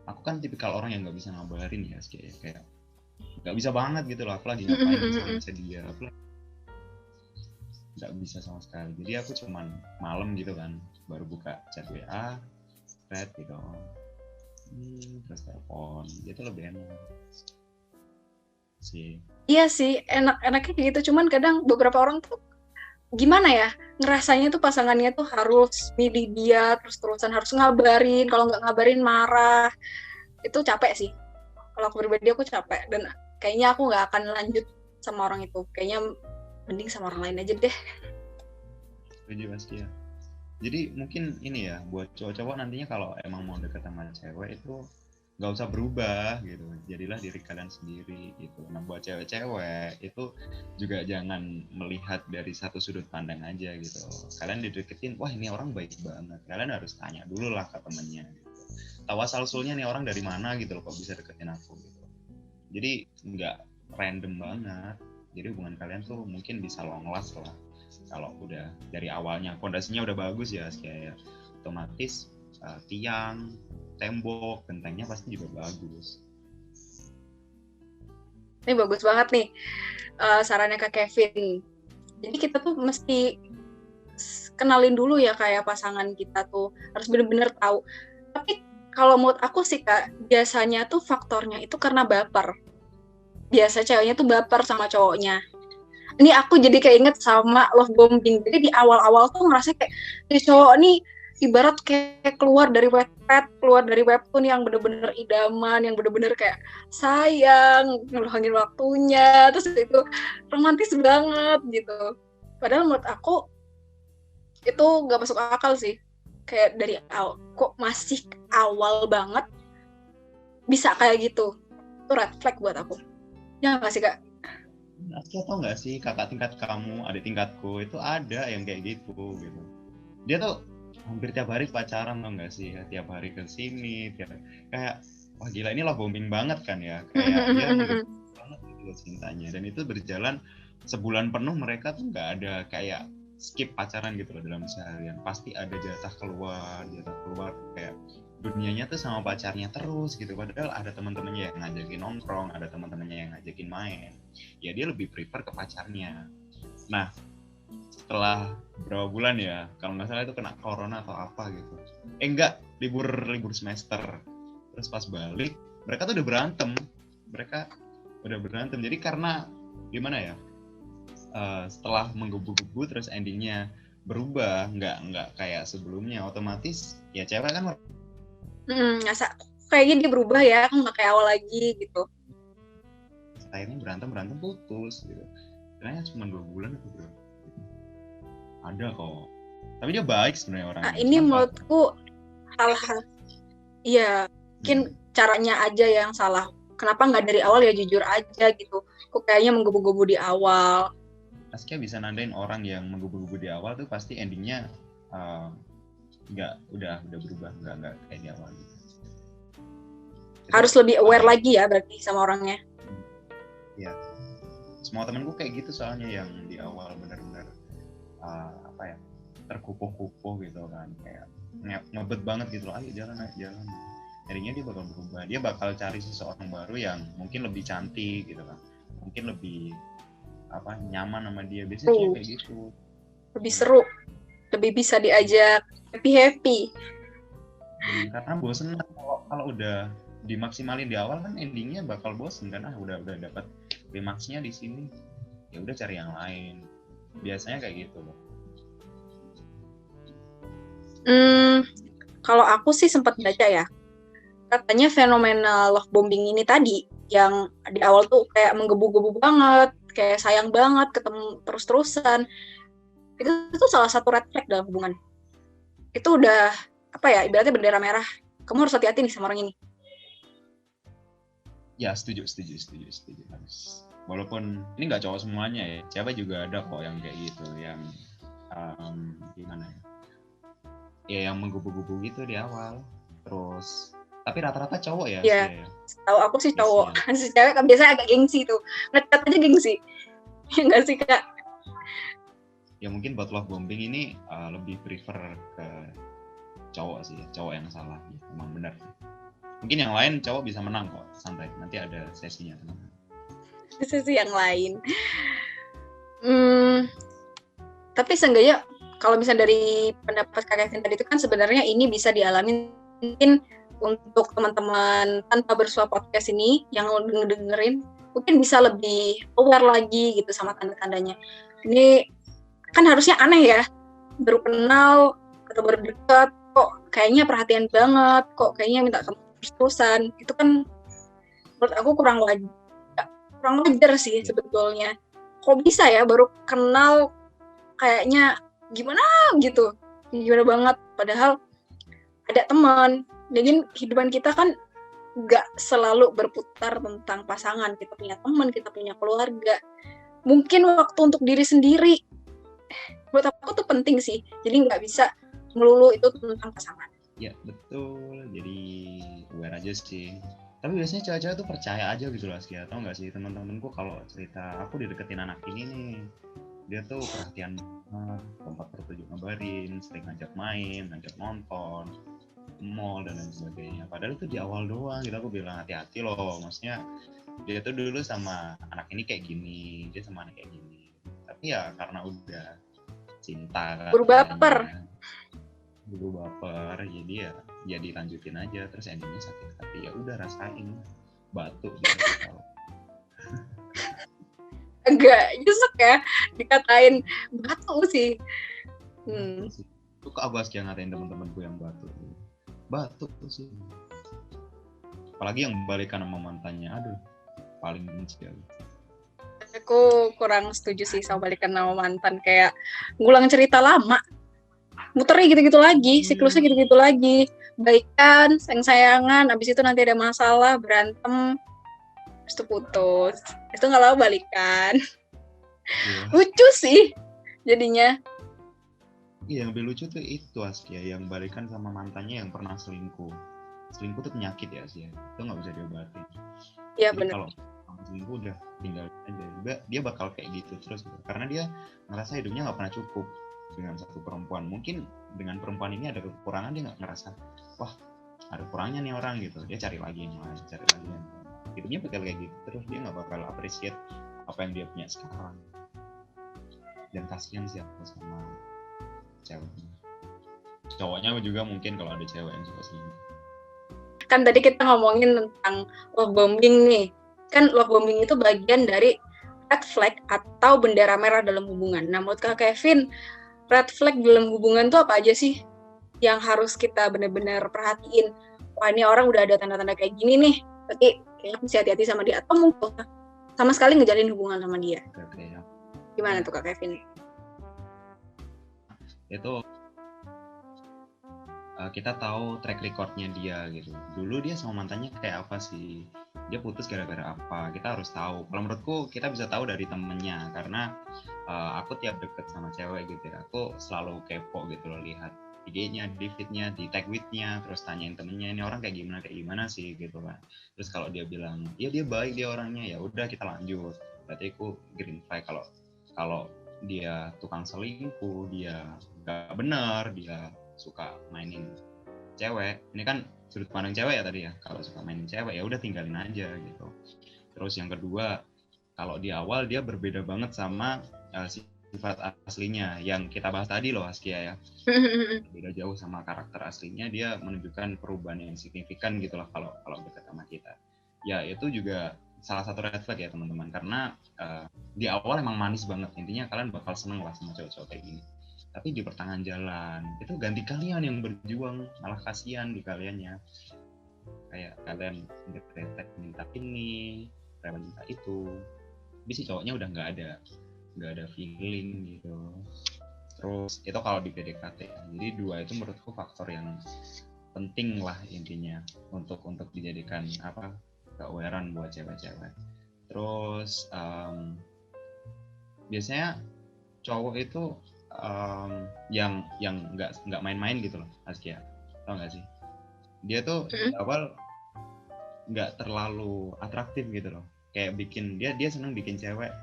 Aku kan tipikal orang yang nggak bisa ngabarin ya, kayak nggak bisa banget gitu loh, aku lagi ngapain sama dia, aku nggak bisa sama sekali. Jadi aku cuman malam gitu kan baru buka chat WA, thread gitu, terus telepon, itu lebih enak sih. Iya sih, enaknya gitu. Cuman kadang beberapa orang tuh gimana ya, ngerasanya tuh pasangannya tuh harus milih dia terus-terusan, harus ngabarin, kalau nggak ngabarin marah. Itu capek sih. Kalau aku pribadi aku capek, dan kayaknya aku nggak akan lanjut sama orang itu. Kayaknya mending sama orang lain aja deh. Setuju Mas Kia. Jadi mungkin ini ya, buat cowok-cowok nantinya kalau emang mau deket sama cewek itu nggak usah berubah gitu, jadilah diri kalian sendiri gitu. Nah buat cewek-cewek itu juga jangan melihat dari satu sudut pandang aja gitu. Kalian dideketin, wah ini orang baik banget, kalian harus tanya dulu lah ke temennya gitu, tahu asal usulnya nih orang dari mana gitu loh, kok bisa deketin aku gitu. Jadi nggak random banget, jadi hubungan kalian tuh mungkin bisa long last lah Kalau udah dari awalnya fondasinya udah bagus ya, kayak otomatis tiang, tembok, gentengnya pasti juga bagus. Ini bagus banget nih sarannya Kak Kevin. Jadi kita tuh mesti kenalin dulu ya kayak pasangan kita tuh harus bener-bener tahu. Tapi kalau menurut aku sih Kak, biasanya tuh faktornya itu karena baper. Biasa ceweknya tuh baper sama cowoknya. Ini aku jadi keinget sama love bombing. Jadi di awal-awal tuh ngerasa kayak cowok nih ibarat kayak keluar dari Wattpad, keluar dari webtoon yang bener-bener idaman, yang bener-bener kayak sayang, ngeluangin waktunya, terus itu romantis banget gitu. Padahal menurut aku itu nggak masuk akal sih. Kayak dari awal, kok masih awal banget bisa kayak gitu. Itu red flag buat aku. Ya nggak sih Kak? Askia tau nggak sih, kakak tingkat kamu, adik tingkatku itu ada yang kayak gitu. Dia tuh hampir tiap hari pacaran, tau nggak sih? Tiap hari ke sini, kayak wah gila, ini love bombing banget kan ya. Kayak dia banget gitu cintanya. Dan itu berjalan sebulan penuh, mereka tuh nggak ada kayak skip pacaran gitu loh dalam seharian. Pasti ada jatah keluar kayak dunianya tuh sama pacarnya terus gitu. Padahal ada teman-temannya yang ngajakin nongkrong, ada teman-temannya yang ngajakin main. Ya dia lebih prefer ke pacarnya. Nah, setelah berapa bulan ya, kalau nggak salah itu kena corona atau apa gitu. Enggak, libur semester. Terus pas balik, mereka tuh udah berantem. Jadi karena gimana ya? Setelah menggebu-gebu terus endingnya berubah, nggak kayak sebelumnya, otomatis ya cewek kan Ngerasa kayaknya dia berubah ya, nggak kayak awal lagi gitu. akhirnya berantem putus gitu. Kayaknya cuma 2 bulan atau berapa? Ada kok. Tapi dia baik sebenarnya orangnya. Nah, ini menurutku hal-hal, iya, mungkin caranya aja yang salah. Kenapa nggak dari awal ya jujur aja gitu? Kok kayaknya menggebu-gebu di awal. Askia bisa nandain orang yang menggebu-gebu di awal tuh pasti endingnya udah berubah, nggak kayak di awal gitu. Harus lebih aware lagi ya berarti sama orangnya. Iya. Semua temanku kayak gitu soalnya, yang di awal benar-benar terkukuh-kukuh gitu kan, kayak ngebet banget gitu loh, ayo jalan. Jadinya dia bakal berubah, dia bakal cari seseorang baru yang mungkin lebih cantik gitu kan, mungkin lebih nyaman sama dia, biasanya kayak gitu. Lebih seru, lebih bisa diajak happy. Karena bosen kalau udah dimaksimalin di awal kan endingnya bakal bosen kan, udah dapat klimaksnya di sini, ya udah cari yang lain, biasanya kayak gitu loh. Kalau aku sih sempat baca ya, katanya fenomena love bombing ini tadi yang di awal tuh kayak menggebu-gebu banget, kayak sayang banget, ketemu terus-terusan, itu tuh salah satu red flag dalam hubungan. Itu udah ibaratnya bendera merah, kamu harus hati-hati nih sama orang ini. Ya setuju harus. Walaupun ini nggak cowok semuanya ya, cewek juga ada kok yang kayak gitu, yang gimana ya, yang menggebu-gebu gitu di awal. Terus tapi rata-rata cowok ya. Iya, tahu aku sih cowok. Si cewek kan biasanya agak gengsi tuh, ngecat aja gengsi. Ya nggak sih Kak? Ya mungkin buat love bombing ini lebih prefer ke cowok sih, cowok yang salah. Ya, emang benar. Mungkin yang lain cowok bisa menang kok, santai. Nanti ada sesinya. Sesi yang lain. Tapi seenggaknya kalau misalnya dari pendapat Kak Kevin tadi itu kan sebenarnya ini bisa dialami mungkin untuk teman-teman tanpa bersua podcast ini yang dengerin mungkin bisa lebih aware lagi gitu sama tanda-tandanya. Ini kan harusnya aneh ya, baru kenal atau baru dekat kok kayaknya perhatian banget, kok kayaknya minta terus-terusan. Itu kan menurut aku kurang wajar sih sebetulnya. Kok bisa ya baru kenal kayaknya gimana banget, padahal ada teman. Jadi kehidupan kita kan nggak selalu berputar tentang pasangan, kita punya teman, kita punya keluarga, mungkin waktu untuk diri sendiri buat aku tuh penting sih, jadi nggak bisa melulu itu tentang pasangan. Ya betul, jadi aware aja sih. Tapi biasanya cewek-cewek tuh percaya aja gitu loh, Askia. Tau nggak sih teman-temanku kalau cerita aku dideketin anak ini nih, dia tuh perhatian banget, tempat tertuju ngabarin, sering ngajak main, ngajak nonton, ke mall dan lain sebagainya. Padahal itu di awal doang gitu, aku bilang hati-hati loh, maksudnya dia tuh dulu sama anak ini kayak gini, dia sama anak kayak gini. Tapi ya karena udah cinta Buru baper. katanya, dulu baper, jadi ya dilanjutin aja, terus endingnya sakit hati, ya udah rasain, batuk dikasih tahu. Enggak nyesek ya dikatain batu sih. Tuh aku Askia ngatain teman-temanku yang batuk tuh sih, apalagi yang balikan sama mantannya, aduh paling benci aku. Aku kurang setuju sih sama balikan sama mantan, kayak ngulang cerita lama, muternya gitu-gitu lagi, siklusnya gitu-gitu lagi, baikan, sayang-sayangan, abis itu nanti ada masalah, berantem, terus itu putus, itu nggak lama balikan. Lucu sih jadinya. Iya, yang lebih lucu tuh itu Askia, yang balikan sama mantannya yang pernah selingkuh tuh penyakit ya Askia, itu nggak bisa diobatin. Iya jadi bener. Kalau selingkuh udah tinggal aja, dia bakal kayak gitu terus gitu. Karena dia ngerasa hidupnya nggak pernah cukup dengan satu perempuan. Mungkin dengan perempuan ini ada kekurangan, dia nggak ngerasa wah ada kurangnya nih orang gitu, dia cari lagi yang lain, hidupnya bakal kayak gitu terus, dia nggak bakal appreciate apa yang dia punya sekarang. Dan kasihan sih aku sama ceweknya. Cowoknya juga mungkin kalau ada cewek yang suka selingkuh. Kan tadi kita ngomongin tentang love bombing nih. Kan love bombing itu bagian dari red flag atau bendera merah dalam hubungan. Nah, menurut Kak Kevin, red flag dalam hubungan tuh apa aja sih yang harus kita benar-benar perhatiin? Wah, ini orang udah ada tanda-tanda kayak gini nih, berarti kayaknya mesti hati-hati sama dia. Atau mungkin sama sekali ngejalin hubungan sama dia. Gimana tuh Kak Kevin? Itu kita tahu track recordnya dia gitu. Dulu dia sama mantannya kayak apa sih? Dia putus gara-gara apa? Kita harus tahu. Kalau menurutku kita bisa tahu dari temennya, karena aku tiap deket sama cewek gitu ya, aku selalu kepo gitu loh, lihat IG-nya, di feed-nya, di tag with-nya, terus tanyain temennya, ini orang kayak gimana sih gitu kan. Terus kalau dia bilang, ya dia baik, dia orangnya, ya udah kita lanjut. Berarti aku green flag. Kalau dia tukang selingkuh, dia nggak benar, dia suka mainin cewek, ini kan sudut pandang cewek ya tadi ya, kalau suka mainin cewek ya udah tinggalin aja gitu. Terus yang kedua, kalau di awal dia berbeda banget sama sifat aslinya yang kita bahas tadi loh Askia ya, beda jauh sama karakter aslinya, dia menunjukkan perubahan yang signifikan gitu lah kalau dekat sama kita. Ya itu juga salah satu red flag ya teman-teman, karena di awal emang manis banget, intinya kalian bakal seneng lah sama cowok-cowok kayak gini. Tapi di pertengahan jalan itu ganti kalian yang berjuang, malah kasihan di kaliannya, kayak kalian ngeretek minta ini, rela minta itu, tapi si cowoknya udah nggak ada feeling gitu. Terus itu kalau di PDKT. Jadi dua itu menurutku faktor yang penting lah intinya untuk dijadikan keawarean buat cewek-cewek. Terus biasanya cowok itu yang nggak main-main gitu loh Askia, tau nggak sih, dia tuh di awal nggak terlalu atraktif gitu loh, kayak bikin dia seneng bikin cewek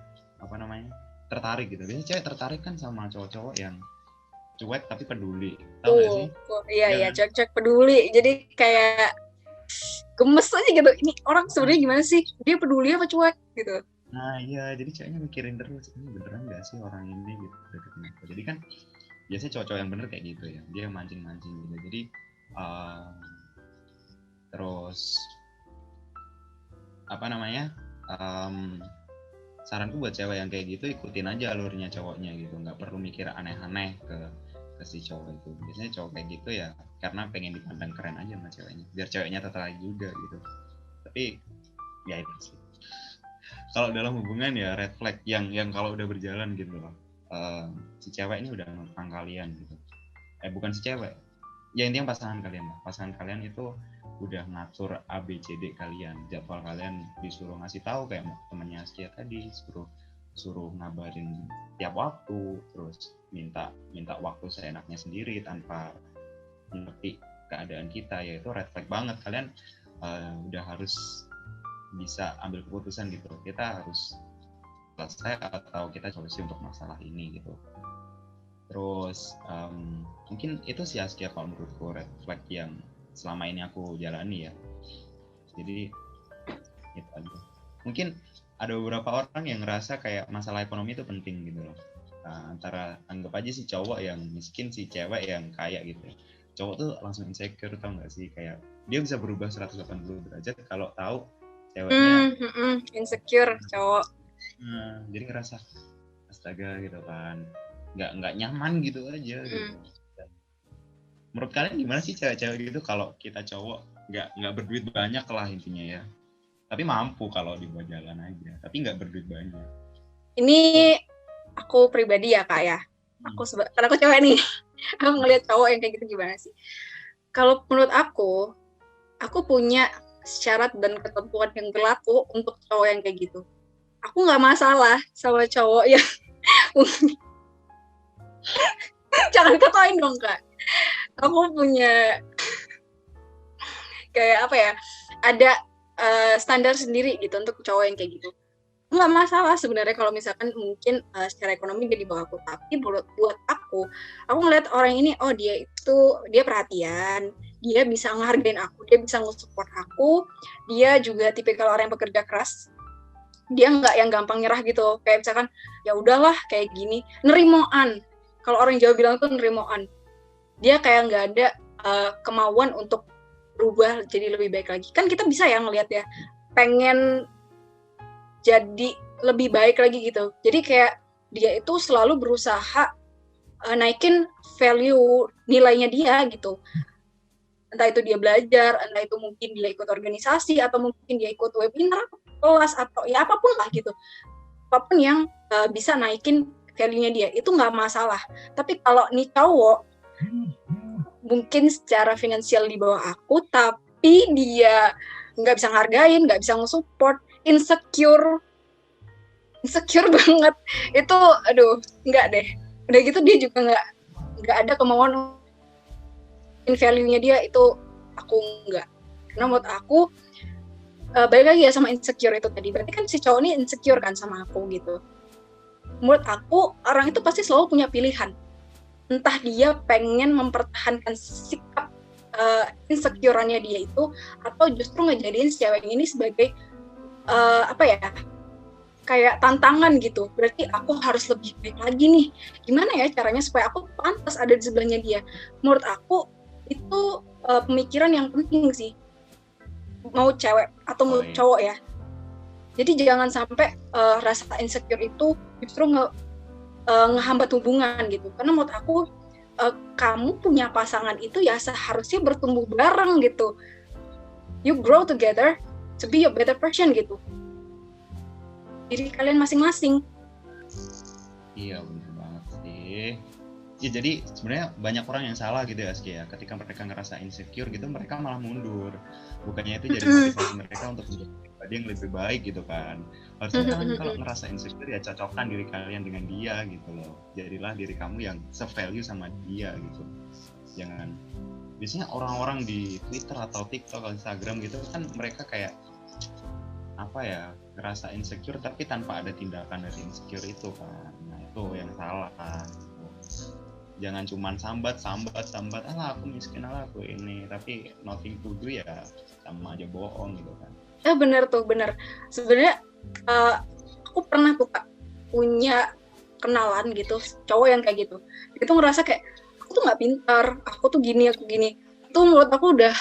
tertarik gitu. Biasanya cewek tertarik kan sama cowok-cowok yang cuek tapi peduli, tau nggak sih? Iya cuek peduli, jadi kayak gemes aja gitu, ini orang sebenarnya gimana sih, dia peduli apa cuek gitu. Nah iya, jadi ceweknya mikirin terus, ini beneran gak sih orang ini gitu deketin aku. Jadi kan biasanya cowok-cowok yang bener kayak gitu ya, dia mancing-mancing gitu. Jadi terus saranku buat cewek yang kayak gitu, ikutin aja alurnya cowoknya gitu, nggak perlu mikir aneh-aneh ke si cowok itu. Biasanya cowok kayak gitu ya karena pengen dipandang keren aja sama ceweknya, biar ceweknya tertarik juga gitu. Tapi ya itu sih. Kalau dalam hubungan ya red flag yang kalau udah berjalan gitu loh, si cewek ini udah ngekang kalian gitu, bukan si cewek ya, intinya pasangan kalian itu udah ngatur ABCD kalian, jadwal kalian disuruh ngasih tahu kayak temannya Askia tadi, suruh ngabarin tiap waktu, terus minta waktu seenaknya sendiri tanpa ngerti keadaan kita, ya itu red flag banget. Kalian udah harus bisa ambil keputusan gitu, kita harus selesai atau kita solusi untuk masalah ini gitu. Terus mungkin itu sih Askia kalau menurutku red flag yang selama ini aku jalani ya. Jadi itu aja. Mungkin ada beberapa orang yang ngerasa kayak masalah ekonomi itu penting gitu loh. Antara anggap aja si cowok yang miskin, si cewek yang kaya gitu. Cowok tuh langsung insecure, tau gak sih? Kayak dia bisa berubah 180 derajat kalau tahu ceweknya insecure cowok. Jadi ngerasa astaga gitu kan, nggak nyaman gitu aja gitu. Dan menurut kalian gimana sih cewek-cewek gitu kalau kita cowok nggak berduit banyak lah intinya ya, tapi mampu kalau dibuat jalan aja, tapi nggak berduit banyak. Ini aku pribadi ya kak ya, karena aku cewek nih, aku ngelihat cowok yang kayak gitu gimana sih? Kalau menurut aku punya syarat dan ketentuan yang berlaku untuk cowok yang kayak gitu. Aku nggak masalah sama cowok yang jangan ketawain dong kak. Aku punya kayak apa ya? Ada standar sendiri gitu untuk cowok yang kayak gitu. Nggak masalah sebenarnya kalau misalkan mungkin secara ekonomi dia di bawah aku, tapi buat aku ngeliat orang ini, oh dia perhatian, dia bisa ngehargain aku, dia bisa nge-support aku, dia juga tipikal orang yang bekerja keras, dia nggak yang gampang nyerah gitu, kayak misalkan ya udahlah kayak gini, nerimoan. Kalau orang Jawa bilang tuh nerimoan, dia kayak nggak ada kemauan untuk berubah jadi lebih baik lagi. Kan kita bisa ya ngelihat ya, pengen jadi lebih baik lagi gitu. Jadi kayak dia itu selalu berusaha naikin value nilainya dia gitu. Entah itu dia belajar, entah itu mungkin dia ikut organisasi, atau mungkin dia ikut webinar, kelas, atau ya apapun lah gitu. Apapun yang bisa naikin value-nya dia, itu nggak masalah. Tapi kalau nih cowok, mungkin secara finansial di bawah aku, tapi dia nggak bisa ngehargain, nggak bisa nge-support, insecure banget, itu aduh nggak deh. Udah gitu dia juga nggak ada kemauan value-nya dia, itu aku nggak. Karena menurut aku balik lagi ya sama insecure itu tadi, berarti kan si cowok ini insecure kan sama aku gitu. Menurut aku orang itu pasti selalu punya pilihan, entah dia pengen mempertahankan sikap insecure-nya dia itu, atau justru ngejadiin si cewek ini sebagai kayak tantangan gitu. Berarti aku harus lebih baik lagi nih, gimana ya caranya supaya aku pantas ada di sebelahnya dia. Menurut aku itu pemikiran yang penting sih, mau cewek atau mau cowok ya. Jadi jangan sampai rasa insecure itu justru ngehambat hubungan gitu. Karena menurut aku kamu punya pasangan itu ya seharusnya bertumbuh bareng gitu. You grow together to be a better person gitu. Diri kalian masing-masing. Iya benar banget sih. Ya jadi sebenarnya banyak orang yang salah gitu ya Askia ya. Ketika mereka ngerasa insecure gitu, mereka malah mundur. Bukannya itu jadi motivasi mereka untuk menjadi pribadi yang lebih baik gitu kan. Harusnya kalian kalau ngerasa insecure ya cocokkan diri kalian dengan dia gitu loh. Jadilah diri kamu yang se-value sama dia gitu. Jangan, biasanya orang-orang di Twitter atau TikTok atau Instagram gitu kan mereka kayak apa ya, ngerasa insecure tapi tanpa ada tindakan dari insecure itu kan. Nah itu yang salah kan. Jangan cuman sambat alah aku miskin, alah aku ini, tapi nothing to do, ya sama aja bohong gitu kan. Bener sebenarnya aku pernah tuh Kak punya kenalan gitu cowok yang kayak gitu. Itu ngerasa kayak aku tuh nggak pintar, aku tuh gini. Itu menurut aku udah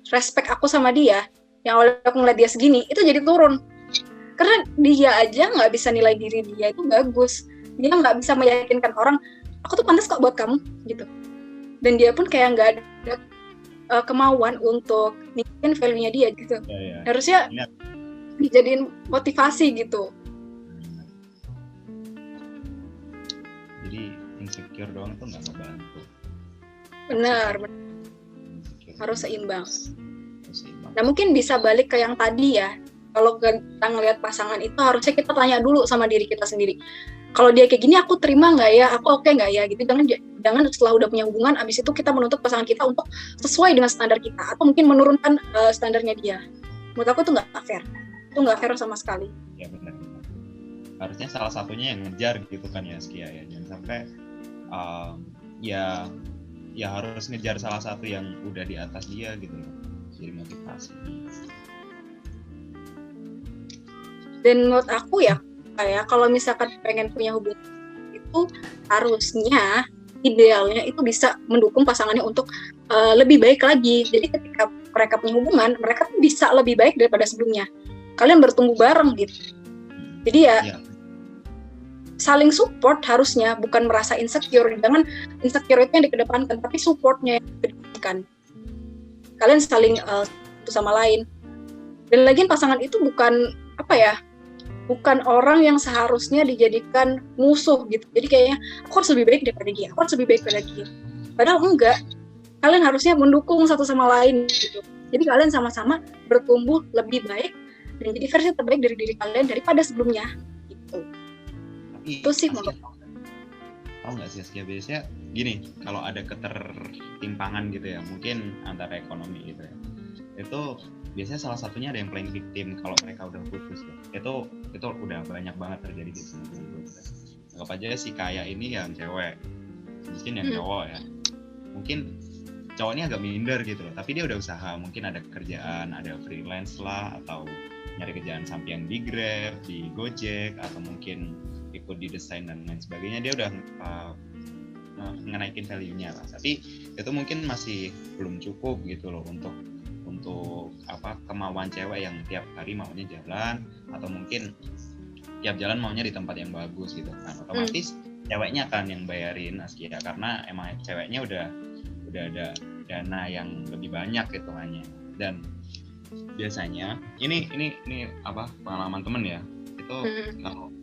respect aku sama dia. Yang awalnya aku ngeliat dia segini, itu jadi turun. Karena dia aja nggak bisa nilai diri dia itu bagus. Dia nggak bisa meyakinkan orang, aku tuh pantas kok buat kamu, gitu. Dan dia pun kayak nggak ada kemauan untuk ningkatin value-nya dia, gitu. Ya. Harusnya dijadiin motivasi, gitu. Jadi insecure doang tuh nggak ngebantu. Benar. Harus seimbang. Nah mungkin bisa balik ke yang tadi ya, kalau kita ngelihat pasangan itu harusnya kita tanya dulu sama diri kita sendiri, kalau dia kayak gini aku terima nggak ya, aku oke nggak ya gitu. Jangan setelah udah punya hubungan abis itu kita menuntut pasangan kita untuk sesuai dengan standar kita, atau mungkin menurunkan standarnya dia. Menurut aku itu nggak fair, sama sekali. Ya benar. harusnya salah satunya yang ngejar gitu kan ya Skia ya, jangan sampai ya harus ngejar salah satu yang udah di atas dia gitu loh, jadi motivasi. Dan menurut aku ya kayak kalau misalkan pengen punya hubungan itu harusnya idealnya itu bisa mendukung pasangannya untuk lebih baik lagi. Jadi ketika mereka punya hubungan, mereka bisa lebih baik daripada sebelumnya. Kalian bertumbuh bareng gitu. Jadi ya saling support harusnya, bukan merasa insecure. Jangan insecure itu yang dikedepankan, tapi supportnya yang dikedepankan. Kalian saling satu sama lain. Dan lagian pasangan itu bukan bukan orang yang seharusnya dijadikan musuh gitu. Jadi kayaknya aku harus lebih baik daripada dia, aku harus lebih baik daripada dia. Padahal enggak. Kalian harusnya mendukung satu sama lain gitu. Jadi kalian sama-sama bertumbuh lebih baik dan jadi versi terbaik dari diri kalian daripada sebelumnya gitu. Itu sih menurut aku. Tahu nggak sih Askia, biasanya gini, kalau ada ketertimpangan gitu ya, mungkin antara ekonomi gitu ya, itu biasanya salah satunya ada yang playing victim kalau mereka udah putus ya. Itu udah banyak banget terjadi di sini. Anggap aja si kaya ini yang cewek, miskin yang cowok ya. Mungkin cowoknya agak minder gitu loh, tapi dia udah usaha, mungkin ada kerjaan, ada freelance lah, atau nyari kerjaan sampingan di Grab, di Gojek, atau mungkin ikut di desain dan lain sebagainya. Dia udah ngenaikin value-nya lah, tapi itu mungkin masih belum cukup gitu loh untuk kemauan cewek yang tiap hari maunya jalan, atau mungkin tiap jalan maunya di tempat yang bagus gitu kan. Otomatis ceweknya kan yang bayarin Askia, karena emang ceweknya udah ada dana yang lebih banyak gitu hanya. Dan biasanya ini pengalaman temen ya, itu kalau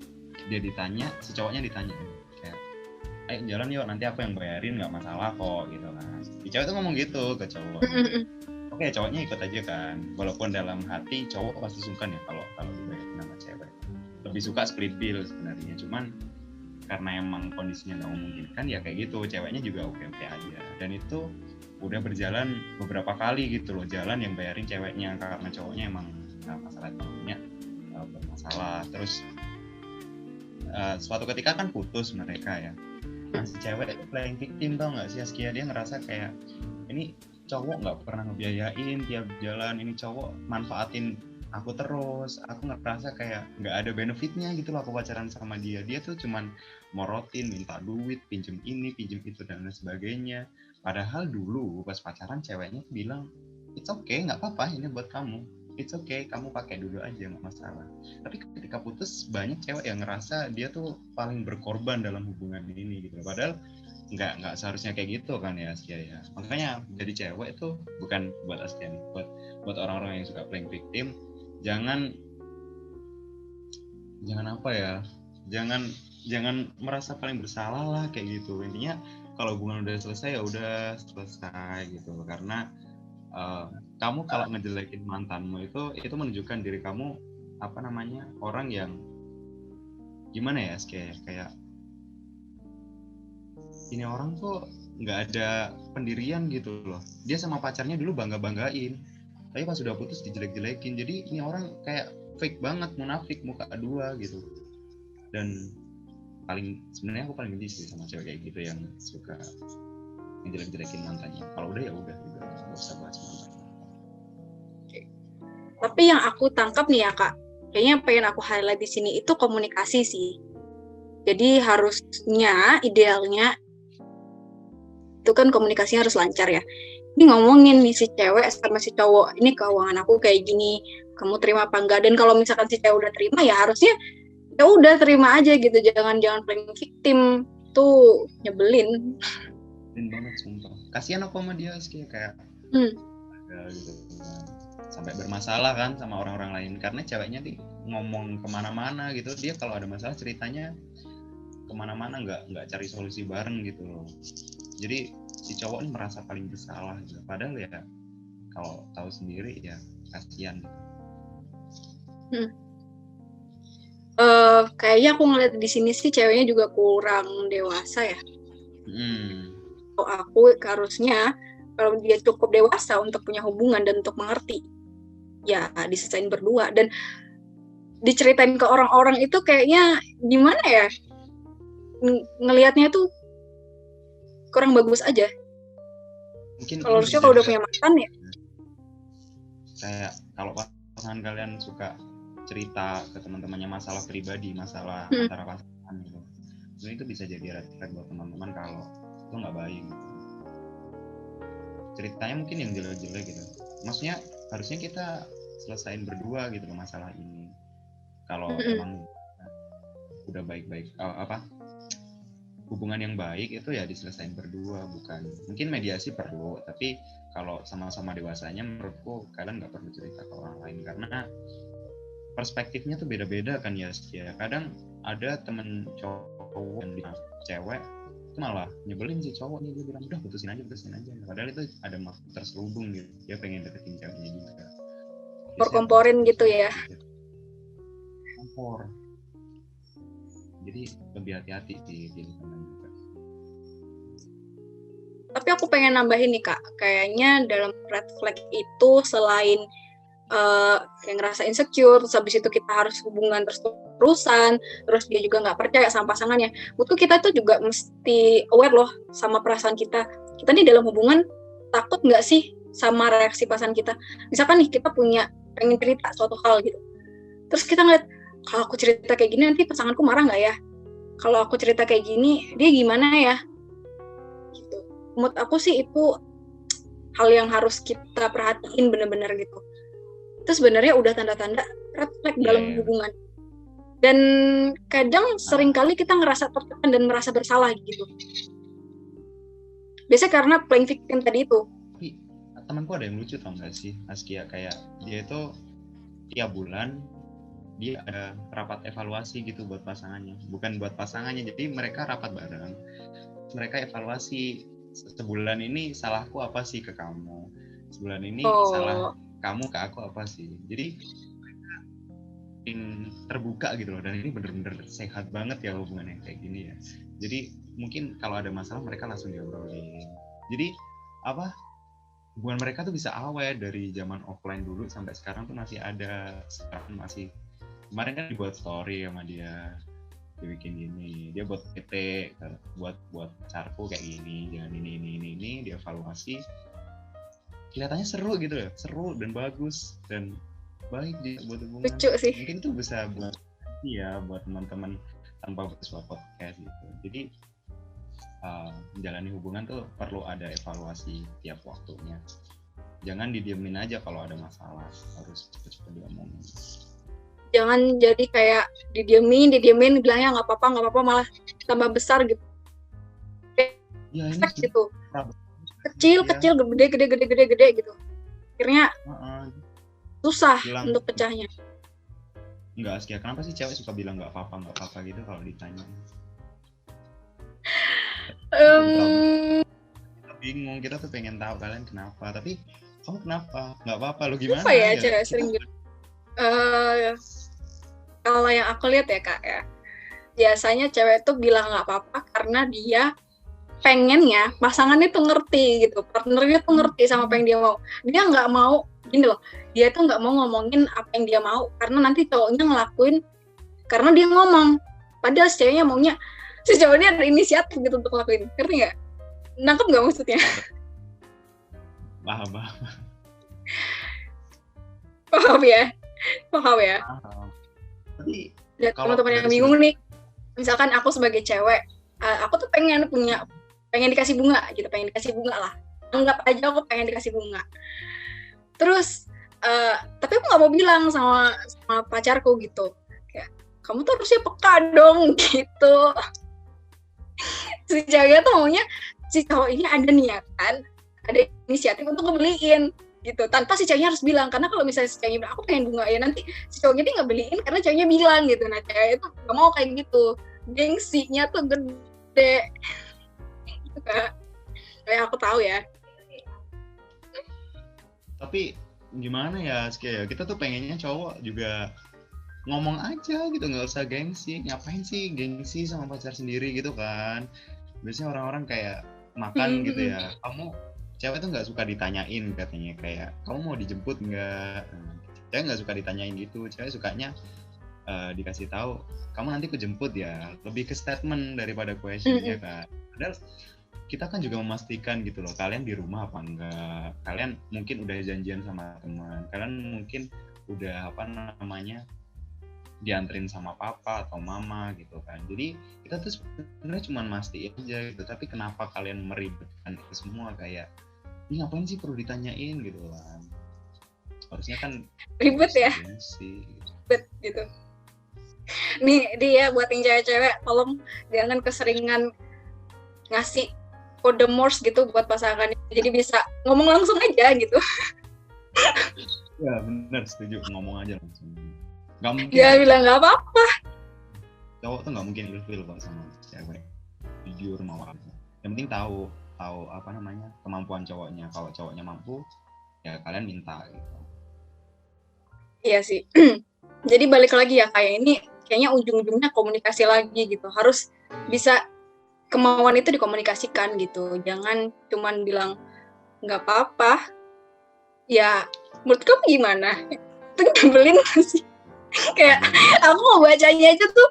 dia ditanya, si cowoknya ditanya kayak, ayo jalan yuk, nanti aku yang bayarin, nggak masalah kok gitu kan. Si cewek tuh ngomong gitu ke cowok. Oke, cowoknya ikut aja kan, walaupun dalam hati cowok pasti sungkan ya kalau dibayarin sama cewek. Lebih suka split bill sebenarnya, cuman karena emang kondisinya nggak memungkinkan ya kayak gitu, ceweknya juga oke aja. Dan itu udah berjalan beberapa kali gitu loh, jalan yang bayarin ceweknya karena cowoknya emang masalah ekonominya bermasalah. Terus suatu ketika kan putus mereka ya. Nah, si cewek itu playing victim, tau nggak sih Askia? Dia ngerasa kayak ini cowok nggak pernah ngebiayain tiap jalan, ini cowok manfaatin aku terus, aku ngerasa kayak nggak ada benefitnya gitu loh aku pacaran sama dia. Dia tuh cuman morotin, minta duit, pinjem ini, pinjem itu dan lain sebagainya. Padahal dulu pas pacaran ceweknya bilang, it's okay, nggak apa-apa, ini buat kamu, it's okay, kamu pakai dulu aja, nggak masalah. Tapi ketika putus banyak cewek yang ngerasa dia tuh paling berkorban dalam hubungan ini gitu. Padahal nggak seharusnya kayak gitu kan ya Askia ya. Makanya jadi cewek itu bukan buat Askia nih, buat orang-orang yang suka playing victim, jangan merasa paling bersalah lah kayak gitu. Intinya kalau hubungan udah selesai ya udah selesai gitu. Karena kamu kalau ngejelekin mantanmu itu menunjukkan diri kamu orang yang gimana ya kayak ini orang tuh nggak ada pendirian gitu loh. Dia sama pacarnya dulu banggain, tapi pas sudah putus dijelek-jelekin. Jadi ini orang kayak fake banget, munafik, muka dua gitu. Dan sebenarnya aku paling benci sih sama cewek kayak gitu yang suka ngejelek-jelekin mantannya. Kalau udah ya udah juga, nggak usah bahas mantannya. Tapi yang aku tangkap nih ya Kak, kayaknya pengen aku highlight di sini itu komunikasi sih. Jadi harusnya idealnya itu kan komunikasinya harus lancar ya. Ini ngomongin nih si cewek sama si cowok, ini keuangan aku kayak gini, kamu terima apa enggak? Dan kalau misalkan si cewek udah terima ya harusnya ya udah terima aja gitu, jangan playing victim, tuh nyebelin. Nyebelin banget sumpah. Kasihan aku sama dia kayak gitu kan. Sampai bermasalah kan sama orang-orang lain karena ceweknya nih ngomong kemana-mana gitu. Dia kalau ada masalah ceritanya kemana-mana, nggak cari solusi bareng gitu loh. Jadi si cowok ini merasa paling bersalah gitu. Padahal ya kalau tahu sendiri ya kasihan gitu. Kayaknya aku ngeliat di sini sih ceweknya juga kurang dewasa ya. Kalau aku harusnya kalau dia cukup dewasa untuk punya hubungan dan untuk mengerti, ya diselesain berdua. Dan diceritain ke orang-orang itu kayaknya gimana ya, ngelihatnya tuh kurang bagus aja. Mungkin kalau harusnya kalau udah punya mantan ya kayak kalau pasangan kalian suka cerita ke teman-temannya masalah pribadi, masalah antara pasangan gitu, sebenarnya itu bisa jadi red flag buat teman-teman kalau itu nggak baik gitu. Ceritanya mungkin yang jelek-jelek gitu, maksudnya harusnya kita selesain berdua gitu loh masalah ini. Kalau emang udah baik-baik hubungan yang baik itu ya diselesain berdua, bukan mungkin mediasi perlu, tapi kalau sama-sama dewasanya menurutku kalian nggak perlu cerita ke orang lain karena perspektifnya tuh beda-beda kan ya. Kadang ada temen cowok dan cewek itu malah nyebelin si cowok nih, dia bilang udah putusin aja, padahal itu ada maksud terselubung gitu, dia pengen deketin ceweknya juga, kompor-komporin gitu ya. Kompor. Jadi lebih hati-hati sih pilih teman juga. Tapi aku pengen nambahin nih Kak, kayaknya dalam red flag itu selain kayak ngerasa insecure, terus habis itu kita harus hubungan terus-terusan, terus dia juga nggak percaya sama pasangannya. Butuh kita tuh juga mesti aware loh sama perasaan kita. Kita nih dalam hubungan takut nggak sih sama reaksi pasangan kita? Misalkan nih kita pengen cerita suatu hal gitu, terus kita ngeliat kalau aku cerita kayak gini nanti pasanganku marah nggak ya? Kalau aku cerita kayak gini dia gimana ya? Gitu. Menurut aku sih itu hal yang harus kita perhatiin benar-benar gitu. Itu sebenarnya udah tanda-tanda red flag dalam hubungan. Dan kadang seringkali kita ngerasa tertekan dan merasa bersalah gitu. Biasanya karena playing victim tadi itu. Tapi temanku ada yang lucu tau gak sih, Askia, kayak dia itu tiap bulan dia ada rapat evaluasi gitu buat pasangannya, bukan buat pasangannya, jadi mereka rapat bareng, mereka evaluasi sebulan ini salahku apa sih ke kamu, sebulan ini salah kamu ke aku apa sih, jadi terbuka gitu loh. Dan ini bener-bener sehat banget ya hubungan yang kayak gini ya. Jadi mungkin kalau ada masalah mereka langsung diobrolin, jadi hubungan mereka tuh bisa awet dari zaman offline dulu sampai sekarang tuh masih ada. Sekarang masih, kemarin kan dibuat story sama dia bikin gini, dia buat PT buat pacarku kayak gini, jangan ini dia evaluasi, kelihatannya seru gitu ya, seru dan bagus dan baik dia buat hubungan. Lucu sih. Mungkin itu bisa buat teman-teman tanpa sebuah podcast gitu. Jadi menjalani hubungan tuh perlu ada evaluasi tiap waktunya, jangan didiemin aja kalau ada masalah, harus cepet-cepet diomongin. Jangan jadi kayak didiemin bilangnya nggak apa-apa malah tambah besar gitu. Ya, ini gitu. Kecil gede gitu. Akhirnya susah untuk pecahnya. Enggak, Askia, kenapa sih cewek suka bilang nggak apa-apa gitu kalau ditanya? Kita bingung, kita tuh pengen tahu kalian kenapa, tapi kamu kenapa? Nggak apa-apa, lu gimana? Apa ya cewek sering gitu. Kalau yang aku lihat ya Kak ya, biasanya cewek tuh bilang nggak apa-apa karena dia pengennya pasangannya tuh ngerti gitu, partnernya tuh ngerti sama apa yang dia mau. Dia nggak mau gini loh, dia tuh nggak mau ngomongin apa yang dia mau karena nanti cowoknya ngelakuin karena dia ngomong. Padahal si ceweknya maunya, si cowoknya ada inisiatif gitu untuk ngelakuin, ngerti nggak? Nangkep nggak maksudnya? Paham. Paham ya. Tapi teman-teman yang bingung nih, misalkan aku sebagai cewek, aku tuh pengen dikasih bunga gitu, pengen dikasih bunga lah, anggap aja aku pengen dikasih bunga. Terus tapi aku nggak mau bilang sama pacarku gitu, kayak kamu tuh harusnya peka dong gitu. Si ceweknya tuh maunya si cowok ini ada niatan, ada inisiatif untuk ngebeliin gitu, tanpa si ceweknya harus bilang. Karena kalau misalnya si ceweknya bilang aku pengen bunga, ya nanti si cowoknya dia nggak beliin karena ceweknya bilang gitu. Nah cewek itu nggak mau kayak gitu, gengsinya tuh gede gitu Kak, kayak aku tahu ya. Tapi gimana ya, kita tuh pengennya cowok juga ngomong aja gitu, nggak usah gengsi. Ngapain sih gengsi sama pacar sendiri gitu kan? Biasanya orang-orang kayak makan gitu ya, cewek tuh nggak suka ditanyain katanya, kayak kamu mau dijemput nggak? Cewek nggak suka ditanyain gitu, cewek sukanya dikasih tahu kamu nanti aku jemput ya, lebih ke statement daripada question ya kan. Padahal kita kan juga memastikan gitu loh, kalian di rumah apa enggak, kalian mungkin udah janjian sama teman, kalian mungkin udah dianterin sama papa atau mama gitu kan. Jadi kita tuh sebenarnya cuma mastiin aja gitu, tapi kenapa kalian meribetkan itu semua, kayak ini ngapain sih perlu ditanyain gitu kan. Harusnya kan ribet ya, ribet gitu. Nih dia buat yang cewek-cewek, tolong jangan keseringan ngasih kode Morse gitu buat pasangan, jadi bisa ngomong langsung aja gitu. Ya benar, setuju, ngomong aja langsung. Gak mungkin. Ya bilang nggak apa-apa. Cowok tuh nggak mungkin ilfil kok sama cewek, jujur mau apa. Yang penting tahu kemampuan cowoknya. Kalau cowoknya mampu, ya kalian minta gitu. Iya sih. Jadi balik lagi ya, kayak ini kayaknya ujung-ujungnya komunikasi lagi gitu. Harus bisa kemauan itu dikomunikasikan gitu. Jangan cuman bilang nggak apa-apa. Ya menurut kamu gimana? Itu nyebelin gak sih? Kayak aku mau bacanya aja tuh,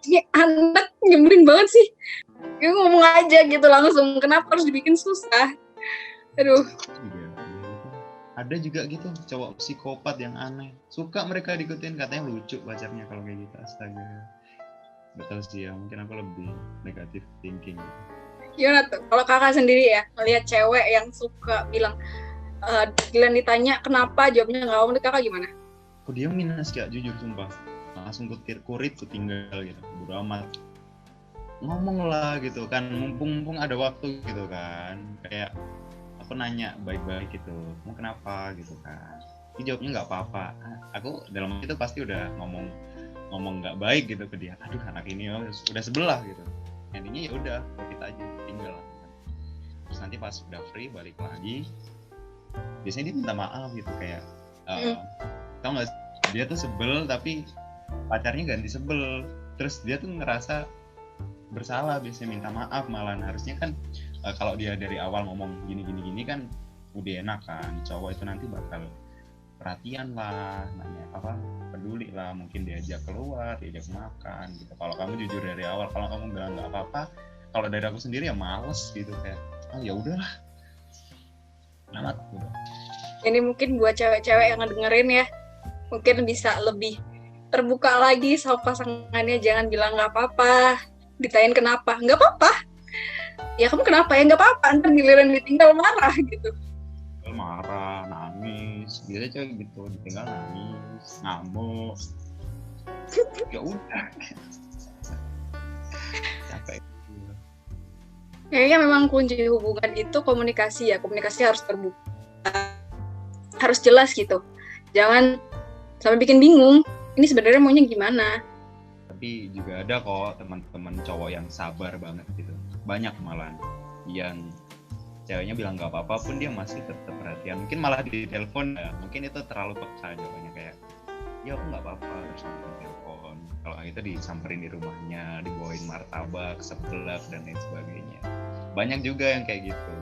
ini anak nyebelin banget sih. Kayak ngomong aja gitu langsung. Kenapa harus dibikin susah? Aduh. Ada juga gitu cowok psikopat yang aneh, suka mereka diikutin, katanya lucu pacarnya kalau kayak gitu. Astaga, betul sih ya, mungkin aku lebih negatif thinking. Gimana tuh kalau kakak sendiri ya melihat cewek yang suka bilang Giliran ditanya kenapa jawabnya nggak mau, kakak gimana? Kok dia minus ya, jujur sumpah, langsung kurit tinggal gitu, bodo amat, ngomong lah gitu kan, mumpung ada waktu gitu kan. Kayak aku nanya baik-baik gitu, kamu kenapa gitu kan, dia jawabnya nggak apa-apa, aku dalam itu pasti udah ngomong nggak baik gitu ke dia. Aduh anak ini udah sebelah gitu. Endingnya ya udah kita aja tinggal lah. Terus nanti pas udah free balik lagi, biasanya dia minta maaf gitu, kayak tau nggak, dia tuh sebel tapi pacarnya ganti sebel, terus dia tuh ngerasa bersalah, biasanya minta maaf malah. Harusnya kan kalau dia dari awal ngomong gini kan udah enak kan, cowok itu nanti bakal perhatian lah, nanya apa, peduli lah, mungkin diajak keluar, diajak makan gitu. Kalau kamu jujur dari awal, kalau kamu bilang nggak apa-apa, kalau dari aku sendiri ya males gitu, kayak ya udahlah amat gitu. Ini mungkin buat cewek-cewek yang ngedengerin ya, mungkin bisa lebih terbuka lagi sama pasangannya. Jangan bilang nggak apa-apa, ditanyain kenapa, nggak apa-apa ya kamu kenapa, ya nggak apa-apa, ntar giliran ditinggal marah gitu, marah, nangis, biasanya cewek gitu, ditinggal nangis, ngamuk, ya udah capek. Kayaknya memang kunci hubungan itu komunikasi ya, komunikasi harus terbuka, harus jelas gitu, jangan sampai bikin bingung ini sebenarnya maunya gimana. Tapi juga ada kok teman-teman cowok yang sabar banget gitu, banyak malah yang ceweknya bilang nggak apa-apa pun dia masih tetap perhatian, mungkin malah di telepon ya, mungkin itu terlalu peka jawabannya, kayak ya aku nggak apa-apa terus di telepon, kalau itu disamperin di rumahnya, dibawain martabak, seblak dan lain sebagainya. Banyak juga yang kayak gitu,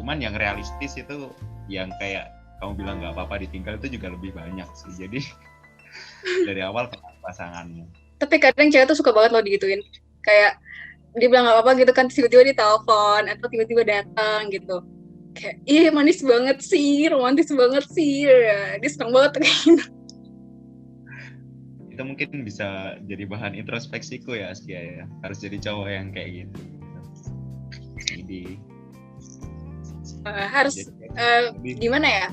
cuman yang realistis itu yang kayak kamu bilang nggak apa-apa ditinggal itu juga lebih banyak sih. Jadi dari awal pasangannya. Tapi kadang cewek tuh suka banget loh digituin, kayak dia bilang nggak apa-apa gitu kan, tiba-tiba dia telepon atau tiba-tiba datang gitu, kayak ih manis banget sih, romantis banget sih ya. Dia seneng banget kayak gitu. Itu mungkin bisa jadi bahan introspeksiku ya Askia ya, harus jadi cowok yang kayak gitu. Jadi harus gimana ya,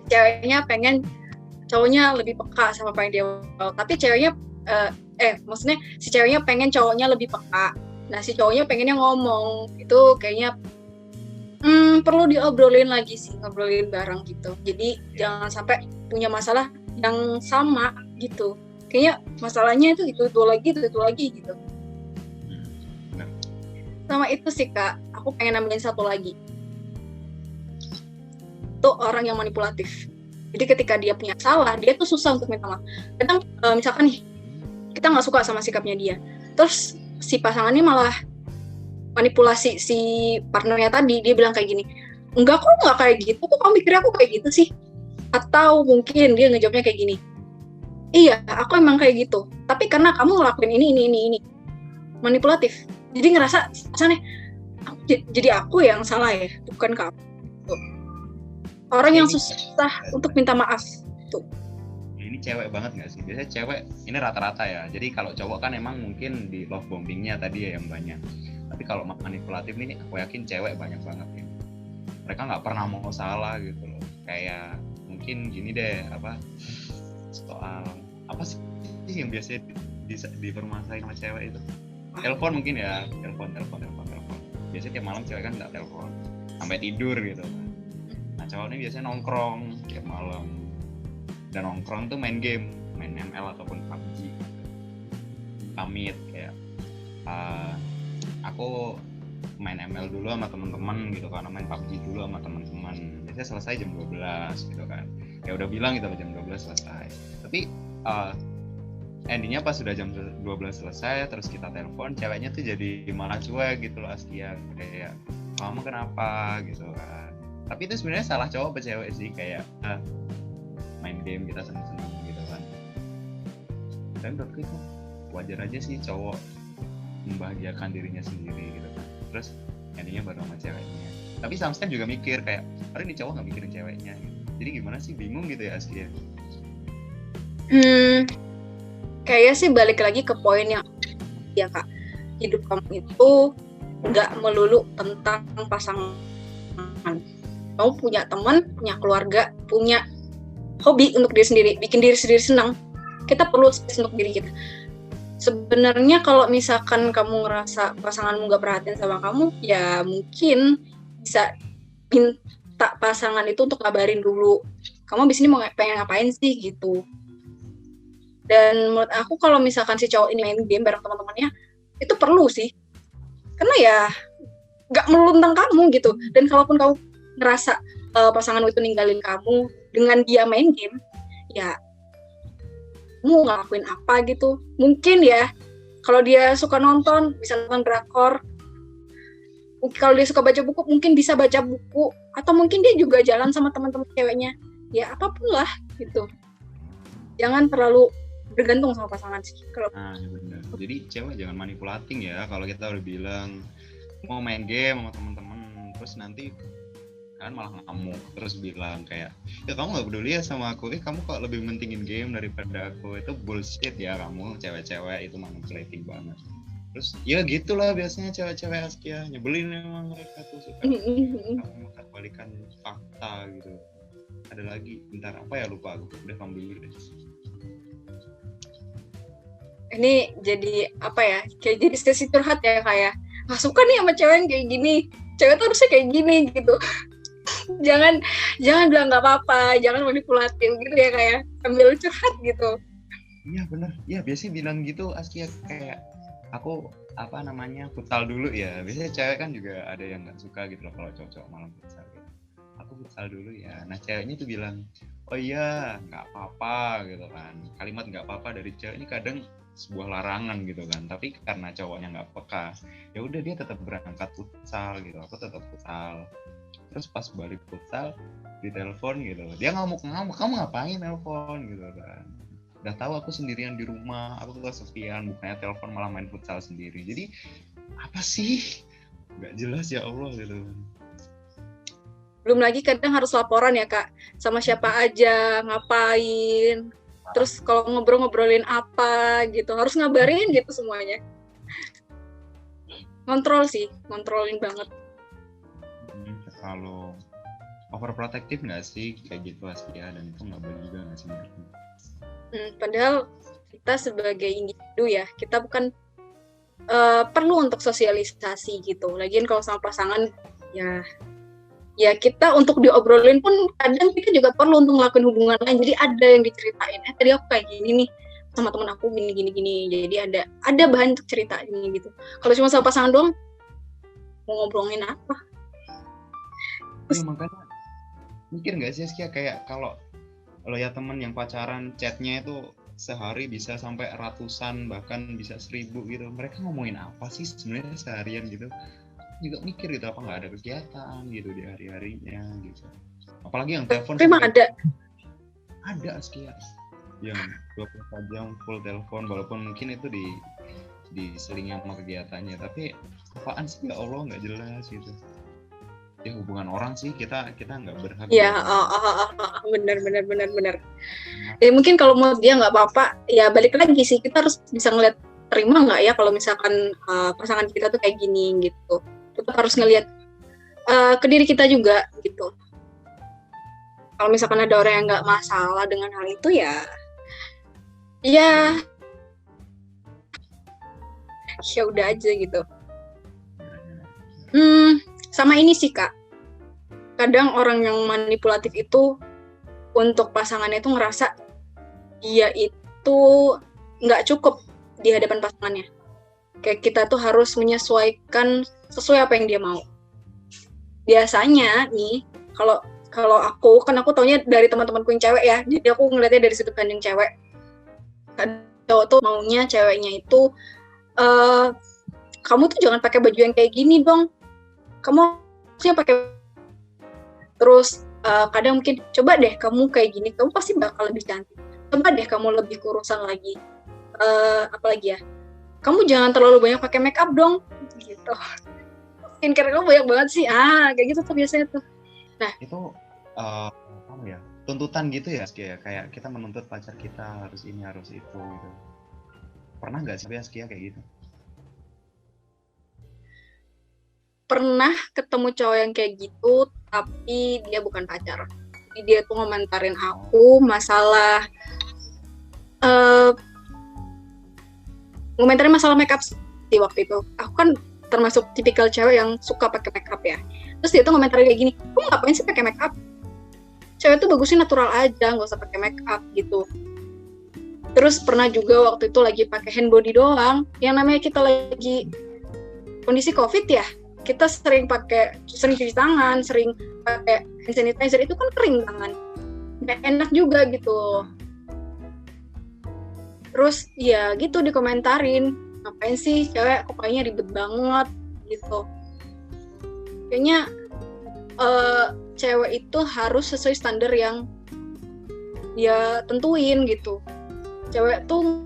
ceweknya pengen cowoknya lebih peka sama apa yang dia mau, tapi ceweknya maksudnya si ceweknya pengen cowoknya lebih peka, nah si cowoknya pengennya ngomong. Itu kayaknya perlu diobrolin lagi sih, ngobrolin bareng gitu. Jadi jangan sampai punya masalah yang sama gitu, kayaknya masalahnya itu lagi gitu. Sama itu sih Kak, aku pengen nambahin satu lagi, tuh orang yang manipulatif. Jadi ketika dia punya salah, dia tuh susah untuk minta maaf. Kadang misalkan nih, kita nggak suka sama sikapnya dia, terus si pasangannya malah manipulasi si partnernya tadi. Dia bilang kayak gini, enggak kok nggak kayak gitu, kok kamu mikirnya aku kayak gitu sih? Atau mungkin dia ngejawabnya kayak gini, iya aku emang kayak gitu, tapi karena kamu ngelakuin ini manipulatif, jadi ngerasa misalnya jadi aku yang salah ya, bukan kamu. Orang Ya yang ini susah untuk minta maaf tuh. ini cewek banget nggak sih? Biasanya cewek ini rata-rata ya. Jadi kalau cowok kan emang mungkin di love bombingnya tadi ya yang banyak. Tapi kalau manipulatif ini aku yakin cewek banyak banget ya. Mereka nggak pernah mau salah gitu loh. Kayak mungkin gini deh apa soal apa sih yang biasanya dipermasalahin sama cewek itu? Telepon mungkin ya, telepon. Biasanya tiap malam cewek kan nggak telepon sampai tidur gitu. Nah cowok ini biasanya nongkrong tiap malam. Dan nongkrong tuh main game, main ML ataupun PUBG. Pamit kayak aku main ML dulu sama teman-teman gitu kan, main PUBG dulu sama teman-teman. Biasanya selesai jam 12 gitu kan. Ya udah bilang gitu jam 12 selesai. Tapi endingnya pas sudah jam 12 selesai terus kita telepon, ceweknya tuh jadi malah cuek gitu loh Askia, kayak kamu kenapa gitu kan. Tapi itu sebenarnya salah cowok apa cewek sih, kayak main game kita seneng-seneng gitu kan. Dan menurutku itu wajar aja sih cowok membahagiakan dirinya sendiri gitu kan. Terus endingnya baru sama ceweknya. Tapi sometimes juga mikir kayak, aduh ini cowok gak mikirin ceweknya gitu. Jadi gimana sih, bingung gitu ya Askia? Kayaknya sih balik lagi ke poin yang ya Kak, hidup kamu itu nggak melulu tentang pasangan. Kamu punya teman, punya keluarga, punya hobi untuk diri sendiri, bikin diri sendiri senang. Kita perlu space untuk diri kita. Sebenarnya kalau misalkan kamu ngerasa pasanganmu nggak perhatian sama kamu, ya mungkin bisa minta pasangan itu untuk kabarin dulu. Kamu abis ini mau pengen ngapain sih gitu. Dan menurut aku kalau misalkan si cowok ini main game bareng teman-temannya, itu perlu sih. Karena ya nggak melulu tentang kamu gitu. Dan kalaupun kamu ngerasa pasangan itu ninggalin kamu dengan dia main game, ya kamu ngelakuin apa gitu. Mungkin ya kalau dia suka nonton bisa nonton drakor, kalau dia suka baca buku mungkin bisa baca buku, atau mungkin dia juga jalan sama teman-teman ceweknya, ya apapun lah gitu. Jangan terlalu bergantung sama pasangan sih. Nah ya benar. Jadi cewek jangan manipulating ya. Kalau kita udah bilang mau main game sama teman-teman, terus nanti kan malah ngamuk terus bilang kayak, ya kamu nggak peduli ya sama aku, kamu kok lebih mentingin game daripada aku. Itu bullshit ya, kamu cewek-cewek itu manipulating banget. Terus ya gitulah biasanya cewek-cewek Askia, nyebelin emang mereka tuh, suka kamu balikan fakta gitu. Ada lagi, bentar apa ya, lupa aku, udah kamu dulu deh. Ini jadi apa ya, kayak jadi sesi curhat ya, kayak nggak suka nih sama cewek yang kayak gini, cewek tuh harusnya kayak gini gitu. jangan bilang nggak apa-apa, jangan manipulatif gitu ya, kayak sambil curhat gitu. Iya bener, ya biasanya bilang gitu Askia, kayak aku apa namanya futsal dulu ya. Biasanya cewek kan juga ada yang nggak suka gitu loh kalau cowok malam futsal gitu. Aku futsal dulu ya. Nah ceweknya tuh bilang, oh iya nggak apa-apa gitu kan. Kalimat nggak apa-apa dari cewek ini kadang sebuah larangan gitu kan. Tapi karena cowoknya nggak peka, ya udah dia tetap berangkat futsal gitu. Aku tetap futsal. Terus pas balik futsal ditelepon gitu, dia ngamuk-ngamuk, kamu ngapain telepon gitu kan. Udah tahu aku sendirian di rumah, aku kesepian, bukannya telepon malah main futsal sendiri. Jadi apa sih, nggak jelas ya Allah gitu. Belum lagi kadang harus laporan ya Kak, sama siapa aja, ngapain, terus kalau ngobrolin apa gitu, harus ngabarin gitu semuanya. Ngontrolin banget. Kalau overprotective nggak sih kayak gitu Askia, dan itu nggak boleh juga nggak sih menurutmu? Padahal kita sebagai individu ya, kita bukan perlu untuk sosialisasi gitu. Lagian kalau sama pasangan ya kita untuk diobrolin pun kadang kita juga perlu untuk ngelakuin hubungan lain. Jadi ada yang diceritain, tadi aku kayak gini nih sama temen aku gini. Jadi ada bahan untuk cerita ini gitu. Kalau cuma sama pasangan doang, mau ngobrolin apa? Ya makanya mikir nggak sih Askia, kayak kalau ya temen yang pacaran chatnya itu sehari bisa sampai ratusan, bahkan bisa 1000 gitu. Mereka ngomongin apa sih sebenarnya seharian gitu? Juga mikir gitu, apa nggak ada kegiatan gitu di hari-harinya gitu. Apalagi yang telepon memang ada Askia. yang 24 jam full telepon, walaupun mungkin itu diselingi sama kegiatannya, tapi apaan sih ya Allah, nggak jelas gitu. Ya hubungan orang sih, kita nggak berhak. Ya, benar. Ya mungkin kalau mau dia nggak apa-apa, ya balik lagi sih, kita harus bisa ngeliat terima nggak ya kalau misalkan pasangan kita tuh kayak gini gitu. Kita harus ngeliat ke diri kita juga gitu. Kalau misalkan ada orang yang nggak masalah dengan hal itu ya udah aja gitu. Sama ini sih Kak, kadang orang yang manipulatif itu untuk pasangannya itu ngerasa dia itu nggak cukup di hadapan pasangannya. Kayak kita tuh harus menyesuaikan sesuai apa yang dia mau. Biasanya nih, kalau aku taunya dari teman-temanku yang cewek ya, jadi aku ngeliatnya dari sudut pandang cewek. Cowok tuh maunya ceweknya itu, kamu tuh jangan pakai baju yang kayak gini dong, kamu harusnya pakai. Terus kadang mungkin coba deh kamu kayak gini, kamu pasti bakal lebih cantik. Coba deh kamu lebih kurusan lagi. Apalagi ya, kamu jangan terlalu banyak pakai make up dong, gitu. Skincare kamu banyak banget sih, kayak gitu tuh biasanya tuh. Nah itu apa ya, tuntutan gitu ya, kayak kita menuntut pacar kita harus ini harus itu gitu. Pernah nggak sih Askia kayak gitu? Pernah ketemu cowok yang kayak gitu, tapi dia bukan pacar. Jadi dia tuh ngomentarin aku masalah ngomentarin masalah makeup di waktu itu. Aku kan termasuk tipikal cewek yang suka pakai makeup ya. Terus dia tuh ngomentarin kayak gini, kamu ngapain sih pakai makeup? Cewek tuh bagusnya natural aja, nggak usah pakai makeup gitu. Terus pernah juga waktu itu lagi pakai hand body doang. Yang namanya kita lagi kondisi COVID ya, kita sering cuci tangan, sering pakai hand sanitizer, itu kan kering tangan, nggak enak juga gitu. Terus ya gitu dikomentarin, ngapain sih cewek kok kayaknya ribet banget gitu. Kayaknya cewek itu harus sesuai standar yang dia tentuin gitu. Cewek tuh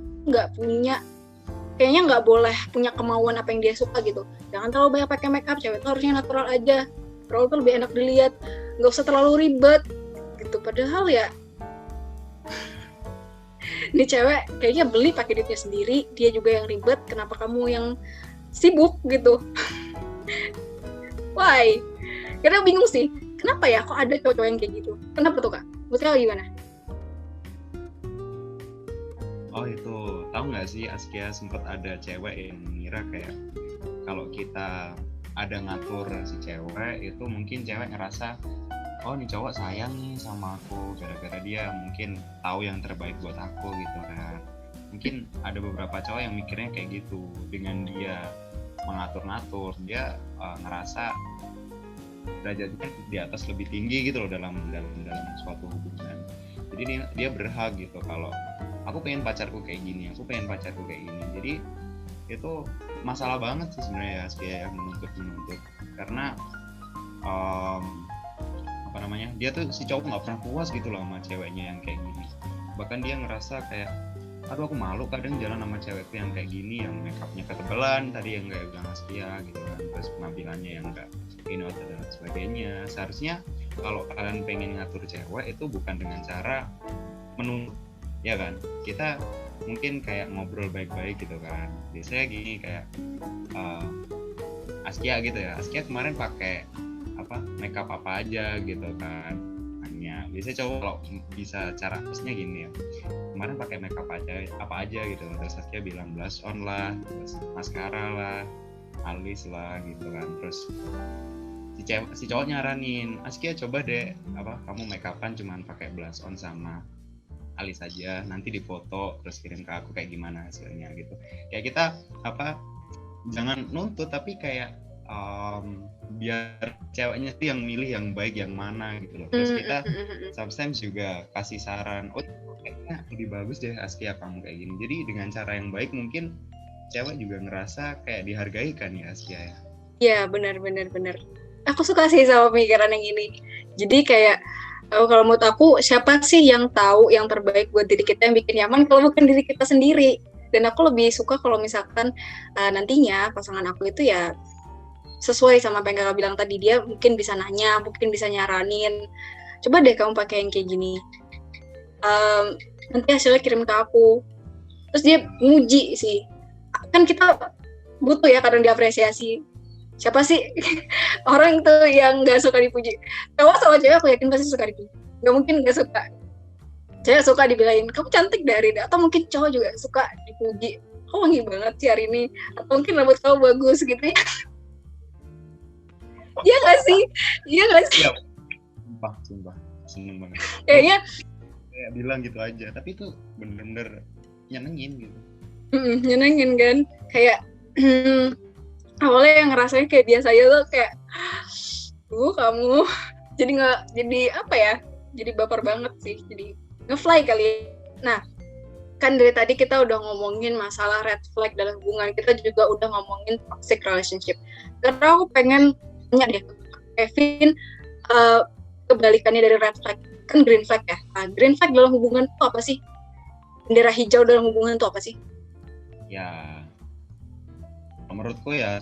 kayaknya nggak boleh punya kemauan apa yang dia suka gitu. Jangan terlalu banyak pakai makeup, cewek tuh harusnya natural aja. Natural tuh lebih enak dilihat, nggak usah terlalu ribet gitu. Padahal ya ini cewek kayaknya beli pakai duitnya sendiri, dia juga yang ribet, kenapa kamu yang sibuk gitu. Why? Karena bingung sih, kenapa ya kok ada cowok-cowok yang kayak gitu? Kenapa tuh Kak? Maksudnya gimana? Oh itu, tahu nggak sih Askia, sempat ada cewek yang mengira kayak kalau kita ada ngatur si cewek itu mungkin cewek ngerasa oh nih cowok sayang nih sama aku gara-gara dia mungkin tahu yang terbaik buat aku gitu kan. Mungkin ada beberapa cowok yang mikirnya kayak gitu, dengan dia mengatur-ngatur dia ngerasa derajatnya di atas lebih tinggi gitu loh dalam suatu hubungan. Jadi dia berhak gitu kalau aku pengen pacarku kayak gini, aku pengen pacarku kayak gini. Jadi itu masalah banget sih sebenarnya ya, kayak menuntut karena dia tuh si cowok nggak pernah puas gitu loh sama ceweknya yang kayak gini. Bahkan dia ngerasa kayak aduh aku malu kadang jalan sama cewekku yang kayak gini, yang makeupnya ketebelan tadi, yang kayak bilang Askia gitu kan, terus penampilannya yang enggak dan sebagainya. Seharusnya kalau kalian pengen ngatur cewek itu bukan dengan cara menuntut, ya kan? Kita mungkin kayak ngobrol baik-baik gitu kan. Biasanya gini kayak Askia gitu ya, Askia kemarin pakai makeup apa aja gitu kan. Hanya biasanya cowok kalau bisa cara harusnya gini ya, kemarin pakai makeup apa aja gitu. Terus Askia bilang blush on lah, terus mascara lah, alis lah gitu kan. Terus si cowok nyaranin, Askia coba deh kamu makeupan cuman pakai blush on sama alis aja, nanti difoto terus kirim ke aku kayak gimana hasilnya gitu. Kayak kita jangan nuntut tapi kayak biar ceweknya sih yang milih yang baik yang mana gitu loh. Terus kita sometimes juga kasih saran, oh kayaknya lebih bagus deh Askia kamu kayak gini. Jadi dengan cara yang baik mungkin cewek juga ngerasa kayak dihargai kan ya Askia ya. Iya benar. Aku suka sih sama pemikiran yang ini. Jadi kayak Kalau menurut aku, siapa sih yang tahu yang terbaik buat diri kita yang bikin nyaman kalau bukan diri kita sendiri? Dan aku lebih suka kalau misalkan nantinya pasangan aku itu ya sesuai sama apa yang kakak bilang tadi, dia mungkin bisa nanya, mungkin bisa nyaranin, coba deh kamu pakai yang kayak gini, nanti hasilnya kirim ke aku. Terus dia nguji sih, kan kita butuh ya kadang diapresiasi. Siapa sih orang tuh yang nggak suka dipuji? Cowok sama cewek aku yakin pasti suka dipuji, nggak mungkin nggak suka. Cewek suka dibilangin kamu cantik dari, atau mungkin cowok juga suka dipuji, kamu wangi banget sih hari ini, atau mungkin rambut kamu bagus gitu ya. Iya nggak sih? Iya nggak sih? Iya, sumpah, seneng banget. Kayaknya Kayak bilang gitu aja, tapi itu bener-bener nyenengin gitu. nyenengin kan, kayak awalnya yang ngerasain kayak biasa aja tuh kayak kamu jadi apa ya, jadi baper banget sih, jadi ngefly kali. Nah, kan dari tadi kita udah ngomongin masalah red flag dalam hubungan, kita juga udah ngomongin toxic relationship. Karena aku pengen tanya deh, Kevin, kebalikannya dari red flag kan green flag ya. Nah, green flag dalam hubungan itu apa sih? Bendera hijau dalam hubungan itu apa sih? Ya, menurutku ya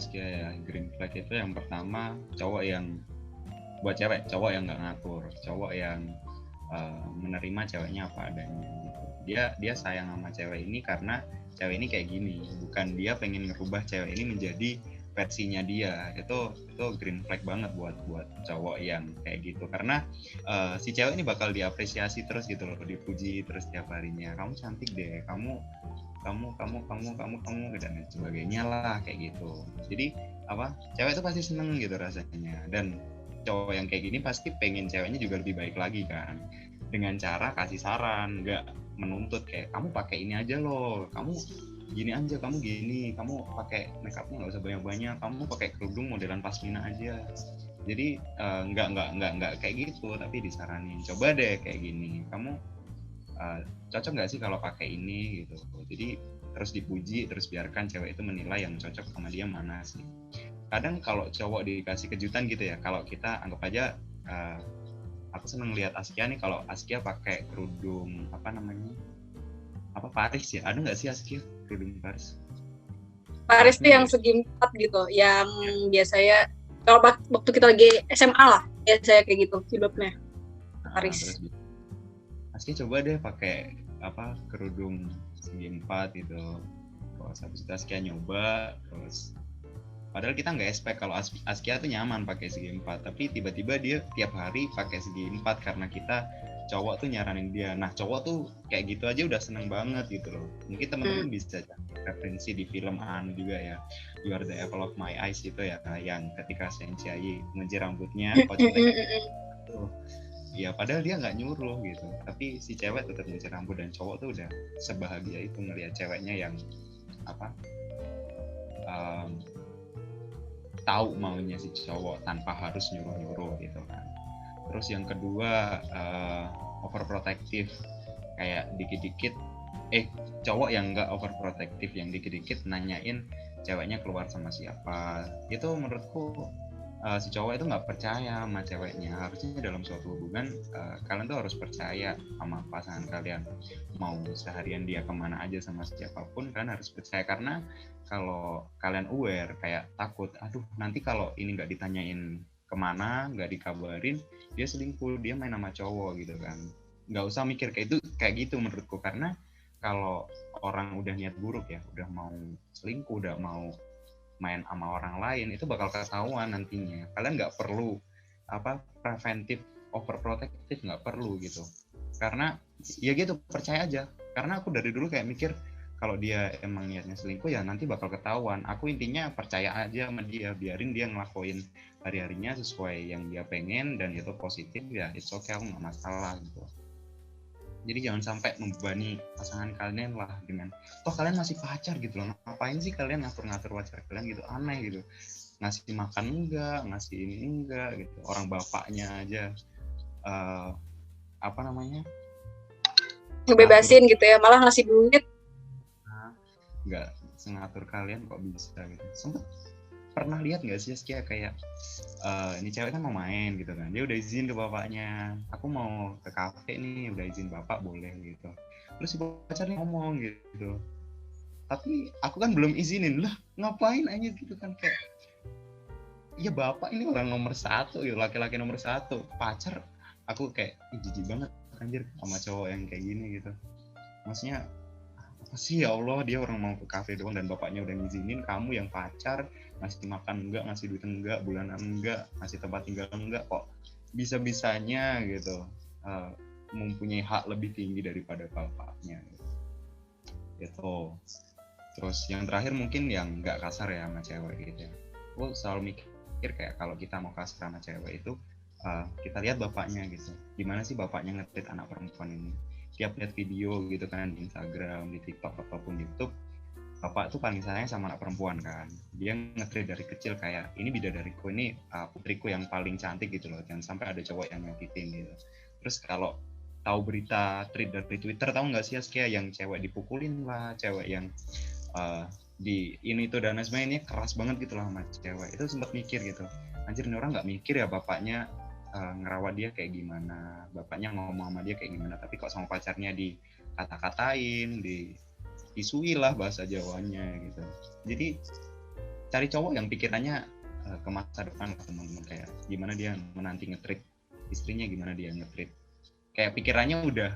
green flag itu yang pertama cowok yang buat cewek, cowok yang nggak ngatur, cowok yang menerima ceweknya apa adanya gitu. Dia sayang sama cewek ini karena cewek ini kayak gini, bukan dia pengen ngerubah cewek ini menjadi versinya dia. Itu green flag banget buat cowok yang kayak gitu, karena si cewek ini bakal diapresiasi terus gitu loh, dipuji terus tiap harinya, kamu cantik deh, kamu dan sebagainya lah kayak gitu. Jadi cewek itu pasti seneng gitu rasanya, dan cowok yang kayak gini pasti pengen ceweknya juga lebih baik lagi kan, dengan cara kasih saran, nggak menuntut kayak kamu pakai ini aja loh, kamu gini aja, kamu gini, kamu pakai makeupnya nggak usah banyak-banyak, kamu pakai kerudung modelan pasmina aja. Jadi nggak kayak gitu, tapi disaranin, coba deh kayak gini, kamu cocok nggak sih kalau pakai ini gitu. Jadi terus dipuji, terus biarkan cewek itu menilai yang cocok sama dia mana sih. Kadang kalau cowok dikasih kejutan gitu ya, kalau kita anggap aja aku seneng lihat Askia nih, kalau Askia pakai kerudung Paris ya, ada nggak sih Askia kerudung Paris? Paris tuh yang segi 4 gitu, yang biasanya kalau waktu kita lagi SMA lah biasanya kayak gitu jilbabnya Paris. Askia coba deh pakai kerudung segi 4 gitu. Kalau habis itu Askia nyoba, terus padahal kita nggak expect kalau Askia tuh nyaman pakai segi 4, tapi tiba-tiba dia tiap hari pakai segi 4 karena kita cowok tuh nyaranin dia. Nah, cowok tuh kayak gitu aja udah seneng banget gitu loh. Mungkin teman-teman bisa referensi di film An juga ya, You Are the Apple of My Eyes itu ya, yang ketika Senchai ngejar rambutnya, ya padahal dia nggak nyuruh gitu, tapi si cewek tetap ngejar rambut, dan cowok tuh udah sebahagia itu ngelihat ceweknya yang tahu maunya si cowok tanpa harus nyuruh gitu kan. Terus yang kedua overprotective, kayak dikit-dikit cowok yang nggak overprotective, yang dikit-dikit nanyain ceweknya keluar sama siapa. Itu menurutku si cowok itu nggak percaya sama ceweknya. Harusnya dalam suatu hubungan kalian tuh harus percaya sama pasangan kalian. Mau seharian dia kemana aja sama siapapun, kalian harus percaya, karena kalau kalian aware, kayak takut, aduh nanti kalau ini nggak ditanyain kemana, nggak dikabarin, dia selingkuh, dia main sama cowok gitu kan. Nggak usah mikir kayak gitu menurutku, karena kalau orang udah niat buruk ya, udah mau selingkuh, udah mau main sama orang lain, itu bakal ketahuan nantinya. Kalian nggak perlu preventif overprotective, nggak perlu gitu, karena ya gitu, percaya aja. Karena aku dari dulu kayak mikir kalau dia emang niatnya selingkuh ya nanti bakal ketahuan. Aku intinya percaya aja sama dia, biarin dia ngelakuin hari-harinya sesuai yang dia pengen, dan itu positif ya it's okay, aku nggak masalah gitu. Jadi jangan sampai membebani pasangan kalian lah dengan, toh kalian masih pacar gitu loh, ngapain sih kalian ngatur-ngatur pacar kalian gitu, aneh gitu. Ngasih makan enggak, ngasih ini enggak gitu, orang bapaknya aja ngebebasin gitu ya, malah ngasih duit. Nggak sengatur kalian kok bisa gitu. Sempet pernah lihat nggak sih Skia kayak ini cewek kan mau main gitu kan, dia udah izin ke bapaknya, aku mau ke kafe nih, udah izin bapak boleh gitu, terus si pacarnya ngomong gitu, tapi aku kan belum izinin lah, ngapain aja gitu kan, kayak iya bapak ini orang nomor satu gitu, laki-laki nomor satu, pacar aku kayak jijik banget anjir sama cowok yang kayak gini gitu, maksudnya apa sih ya Allah, dia orang mau ke kafe doang dan bapaknya udah ngizinin, kamu yang pacar ngasih makan enggak, ngasih duit enggak, bulanan enggak, ngasih tempat tinggal enggak, kok bisa-bisanya gitu mempunyai hak lebih tinggi daripada bapaknya gitu. Terus yang terakhir mungkin yang nggak kasar ya sama cewek gitu ya, aku selalu mikir kayak kalau kita mau kasar sama cewek itu kita lihat bapaknya gitu, gimana sih bapaknya nge-treat anak perempuan ini. Tiap lihat video gitu kan di Instagram, di TikTok ataupun YouTube, bapak tuh paling sayang sama anak perempuan kan, dia nge-treat dari kecil kayak ini bidadariku, ini putriku yang paling cantik gitu loh, jangan sampai ada cowok yang nyakitin gitu. Terus kalau tahu berita treat dari Twitter, tahu nggak sih Askia, yang cewek dipukulin lah, cewek yang di ini tuh dan sebenarnya ini keras banget gitu lah sama cewek, itu sempat mikir gitu, anjir ini orang nggak mikir ya bapaknya ngerawat dia kayak gimana, bapaknya ngomong sama dia kayak gimana, tapi kok sama pacarnya dikata-katain, disui lah bahasa Jawanya gitu. Jadi cari cowok yang pikirannya ke masa depan lah teman-teman, kayak gimana dia menanti nge-treat istrinya, gimana dia nge-treat, kayak pikirannya udah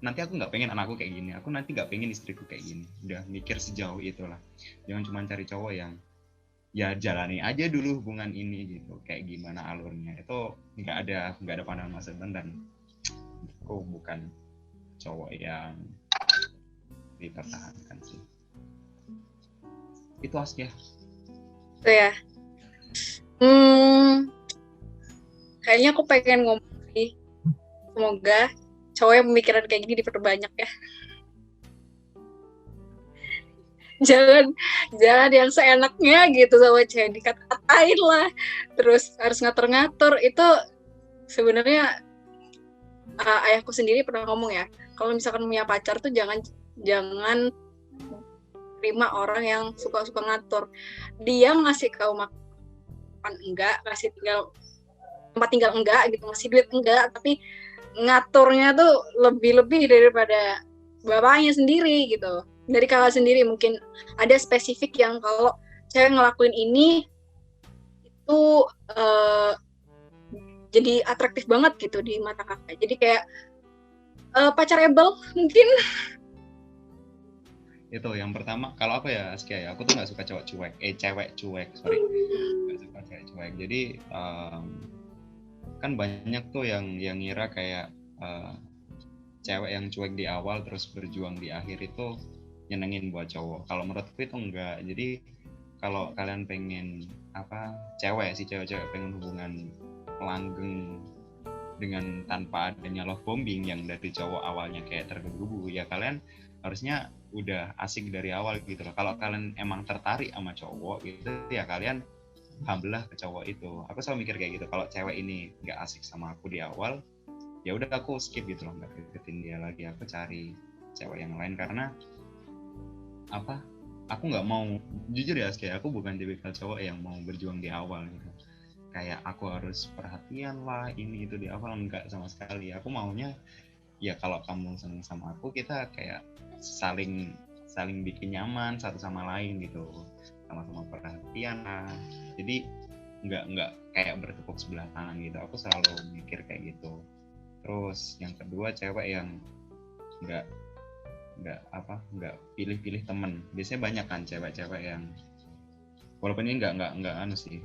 nanti aku nggak pengen anakku kayak gini, aku nanti nggak pengen istriku kayak gini, udah mikir sejauh itulah. Jangan cuma cari cowok yang ya jalani aja dulu hubungan ini gitu, kayak gimana alurnya, itu nggak ada pandangan masa depan, dan aku bukan cowok yang dipertahankan sih. Itu Askia. Itu ya. Kayaknya aku pengen ngomong sih, semoga cowok yang pemikiran kayak gini diperbanyak ya. Jangan yang seenaknya gitu sama cewek, dikata-katain lah, terus harus ngatur-ngatur. Itu sebenarnya ayahku sendiri pernah ngomong ya, kalau misalkan punya pacar tuh jangan terima orang yang suka-suka ngatur. Dia ngasih kau makan enggak, ngasih tempat tinggal enggak gitu, ngasih duit enggak, tapi ngaturnya tuh lebih daripada bapaknya sendiri gitu, dari kakak sendiri. Mungkin ada spesifik yang kalau cewek ngelakuin ini itu jadi atraktif banget gitu di mata kakak, jadi kayak pacarable mungkin. Itu yang pertama, kalau aku ya Askia ya, aku tuh nggak suka cowok cuek, cewek cuek, sorry, nggak suka cewek cuek. Jadi kan banyak tuh yang ngira kayak cewek yang cuek di awal terus berjuang di akhir itu nyenengin buat cowok. Kalau menurutku itu enggak. Jadi kalau kalian pengen cewek pengen hubungan langgeng dengan tanpa adanya love bombing yang dari cowok awalnya kayak tergebu-gebu, ya kalian harusnya udah asik dari awal gitu loh. Kalau kalian emang tertarik sama cowok gitu ya kalian humble lah ke cowok itu. Aku selalu mikir kayak gitu, kalau cewek ini nggak asik sama aku di awal, ya udah aku skip gitu loh, nggak deketin dia lagi, aku cari cewek yang lain. Karena aku nggak mau, jujur ya kayak aku bukan tipikal cowok yang mau berjuang di awal gitu, kayak aku harus perhatian lah ini itu di awal, enggak sama sekali. Aku maunya ya kalau kamu seneng sama aku, kita kayak saling bikin nyaman satu sama lain gitu, sama-sama perhatian lah. Jadi nggak kayak bertepuk sebelah tangan gitu. Aku selalu mikir kayak gitu. Terus yang kedua, cewek yang nggak pilih-pilih temen. Biasanya banyak kan cewek-cewek yang, walaupun ini nggak anu sih,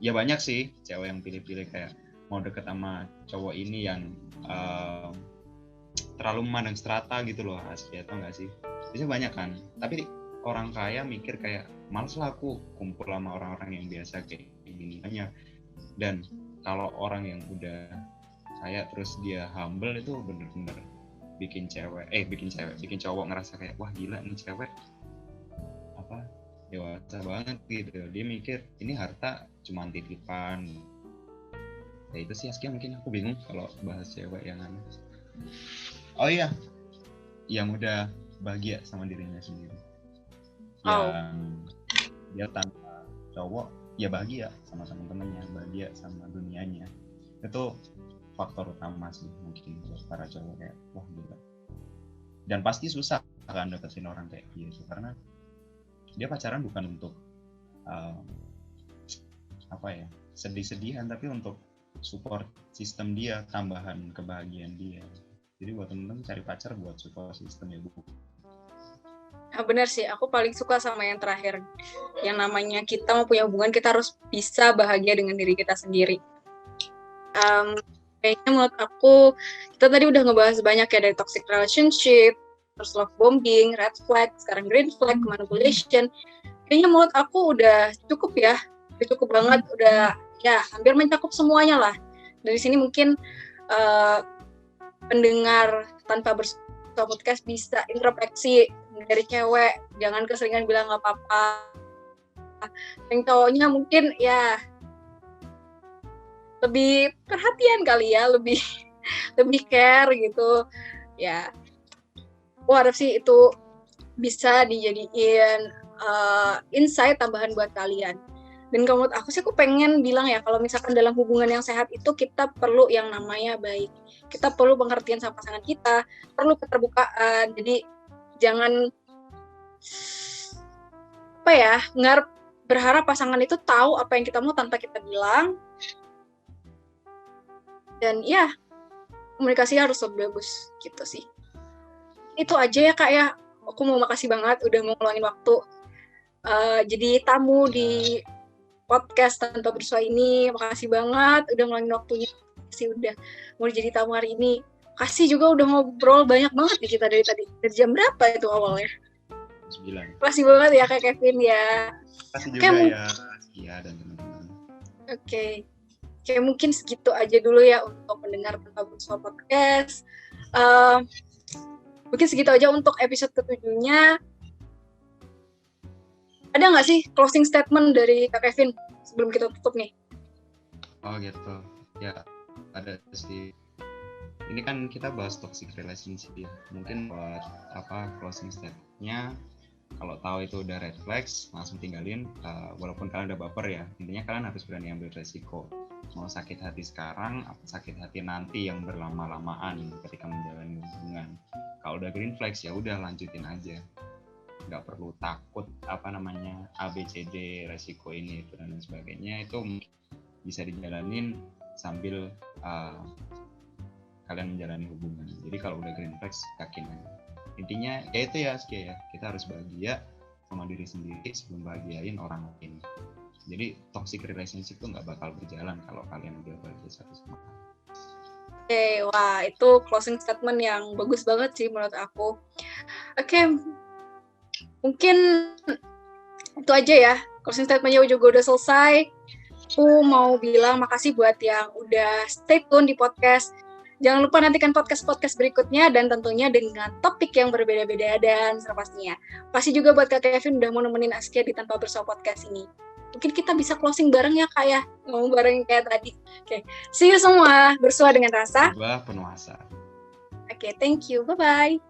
ya banyak sih cewek yang pilih-pilih kayak mau deket sama cowok ini yang terlalu memandang strata gitu loh, Askia, tau nggak sih? Biasanya banyak kan. Tapi orang kaya mikir kayak, males lah aku kumpul sama orang-orang yang biasa kayak gini hanya. Dan kalau orang yang udah kaya terus dia humble, itu bener-bener bikin cowok ngerasa kayak, wah gila nih cewek dewasa banget gitu. Dia mikir ini harta cuma titipan. Ya itu sih Askia, mungkin aku bingung kalau bahas cewek yang aneh. Oh iya, yang udah bahagia sama dirinya sendiri, yang dia tanpa cowok ya bahagia sama teman-temannya, bahagia sama dunianya. Itu faktor utama sih mungkin buat para cowok kayak wah gila. Dan pasti susah kan deketin orang kayak gitu karena dia pacaran bukan untuk sedih-sedihan, tapi untuk support sistem dia, tambahan kebahagiaan dia. Jadi buat temen-temen cari pacar buat support sistem ya Bu. Nah, benar sih, aku paling suka sama yang terakhir. Yang namanya kita mau punya hubungan, kita harus bisa bahagia dengan diri kita sendiri. Kayaknya menurut aku, kita tadi udah ngebahas banyak ya, dari toxic relationship, terus love bombing, red flag, sekarang green flag, manipulation. Kayaknya menurut aku udah cukup ya, udah cukup banget, udah ya hampir mencakup semuanya lah. Dari sini mungkin pendengar tanpa bersuara podcast bisa introspeksi dari cewek, jangan keseringan bilang nggak apa-apa. Yang cowoknya mungkin ya lebih perhatian kali ya, lebih care gitu ya. Aku harap sih itu bisa dijadiin insight tambahan buat kalian. Dan kalau menurut aku sih, aku pengen bilang ya, kalau misalkan dalam hubungan yang sehat itu kita perlu yang namanya baik. Kita perlu pengertian sama pasangan kita, perlu keterbukaan. Jadi jangan berharap pasangan itu tahu apa yang kita mau tanpa kita bilang. Dan ya, komunikasi harus lebih bagus gitu sih. Itu aja ya Kak ya. Aku mau makasih banget udah mau ngeluangin waktu jadi tamu di podcast Tanpa Bersua ini. Makasih banget udah ngeluangin waktunya. Makasih udah mau jadi tamu hari ini. Kasih juga udah ngobrol banyak banget nih kita dari tadi. Dari jam berapa itu awalnya? 9. Makasih banget ya Kak Kevin ya. Makasih juga ya dan teman-teman. Oke, mungkin segitu aja dulu ya untuk mendengar Tanpa Bersua podcast. Mungkin segitu aja untuk episode ke-7-nya. Ada nggak sih closing statement dari Kak Kevin sebelum kita tutup nih? Oh gitu, ya ada sih. Ini kan kita bahas toxic relationship ya. Mungkin buat closing statement-nya, kalau tahu itu udah red flags, langsung tinggalin. Walaupun kalian udah baper ya, intinya kalian harus berani ambil resiko. Mau sakit hati sekarang, atau sakit hati nanti yang berlama-lamaan ketika menjalani hubungan. Kalau udah green flags ya udah lanjutin aja. Nggak perlu takut ABCD resiko ini itu dan sebagainya, itu bisa dijalanin sambil kalian menjalani hubungan. Jadi kalau udah green flags, yakin aja. Intinya ya itu ya Skia ya, kita harus bahagia sama diri sendiri sebelum bahagiain orang lain. Jadi toxic relationship itu nggak bakal berjalan kalau kalian udah bahagia satu sama lain. Oke, wah itu closing statement yang bagus banget sih menurut aku. Oke, mungkin itu aja ya, closing statement-nya juga udah selesai. Aku mau bilang makasih buat yang udah stay tune di podcast. Jangan lupa nantikan podcast-podcast berikutnya dan tentunya dengan topik yang berbeda-beda dan seru pastinya. Pasti juga buat Kak Kevin udah mau nemenin Askia di Tanpa Bersua podcast ini. Mungkin kita bisa closing bareng ya Kak ya, ngomong bareng kayak tadi. Oke, see you semua, bersua dengan rasa. Gua penuh asa. Oke, thank you, bye-bye.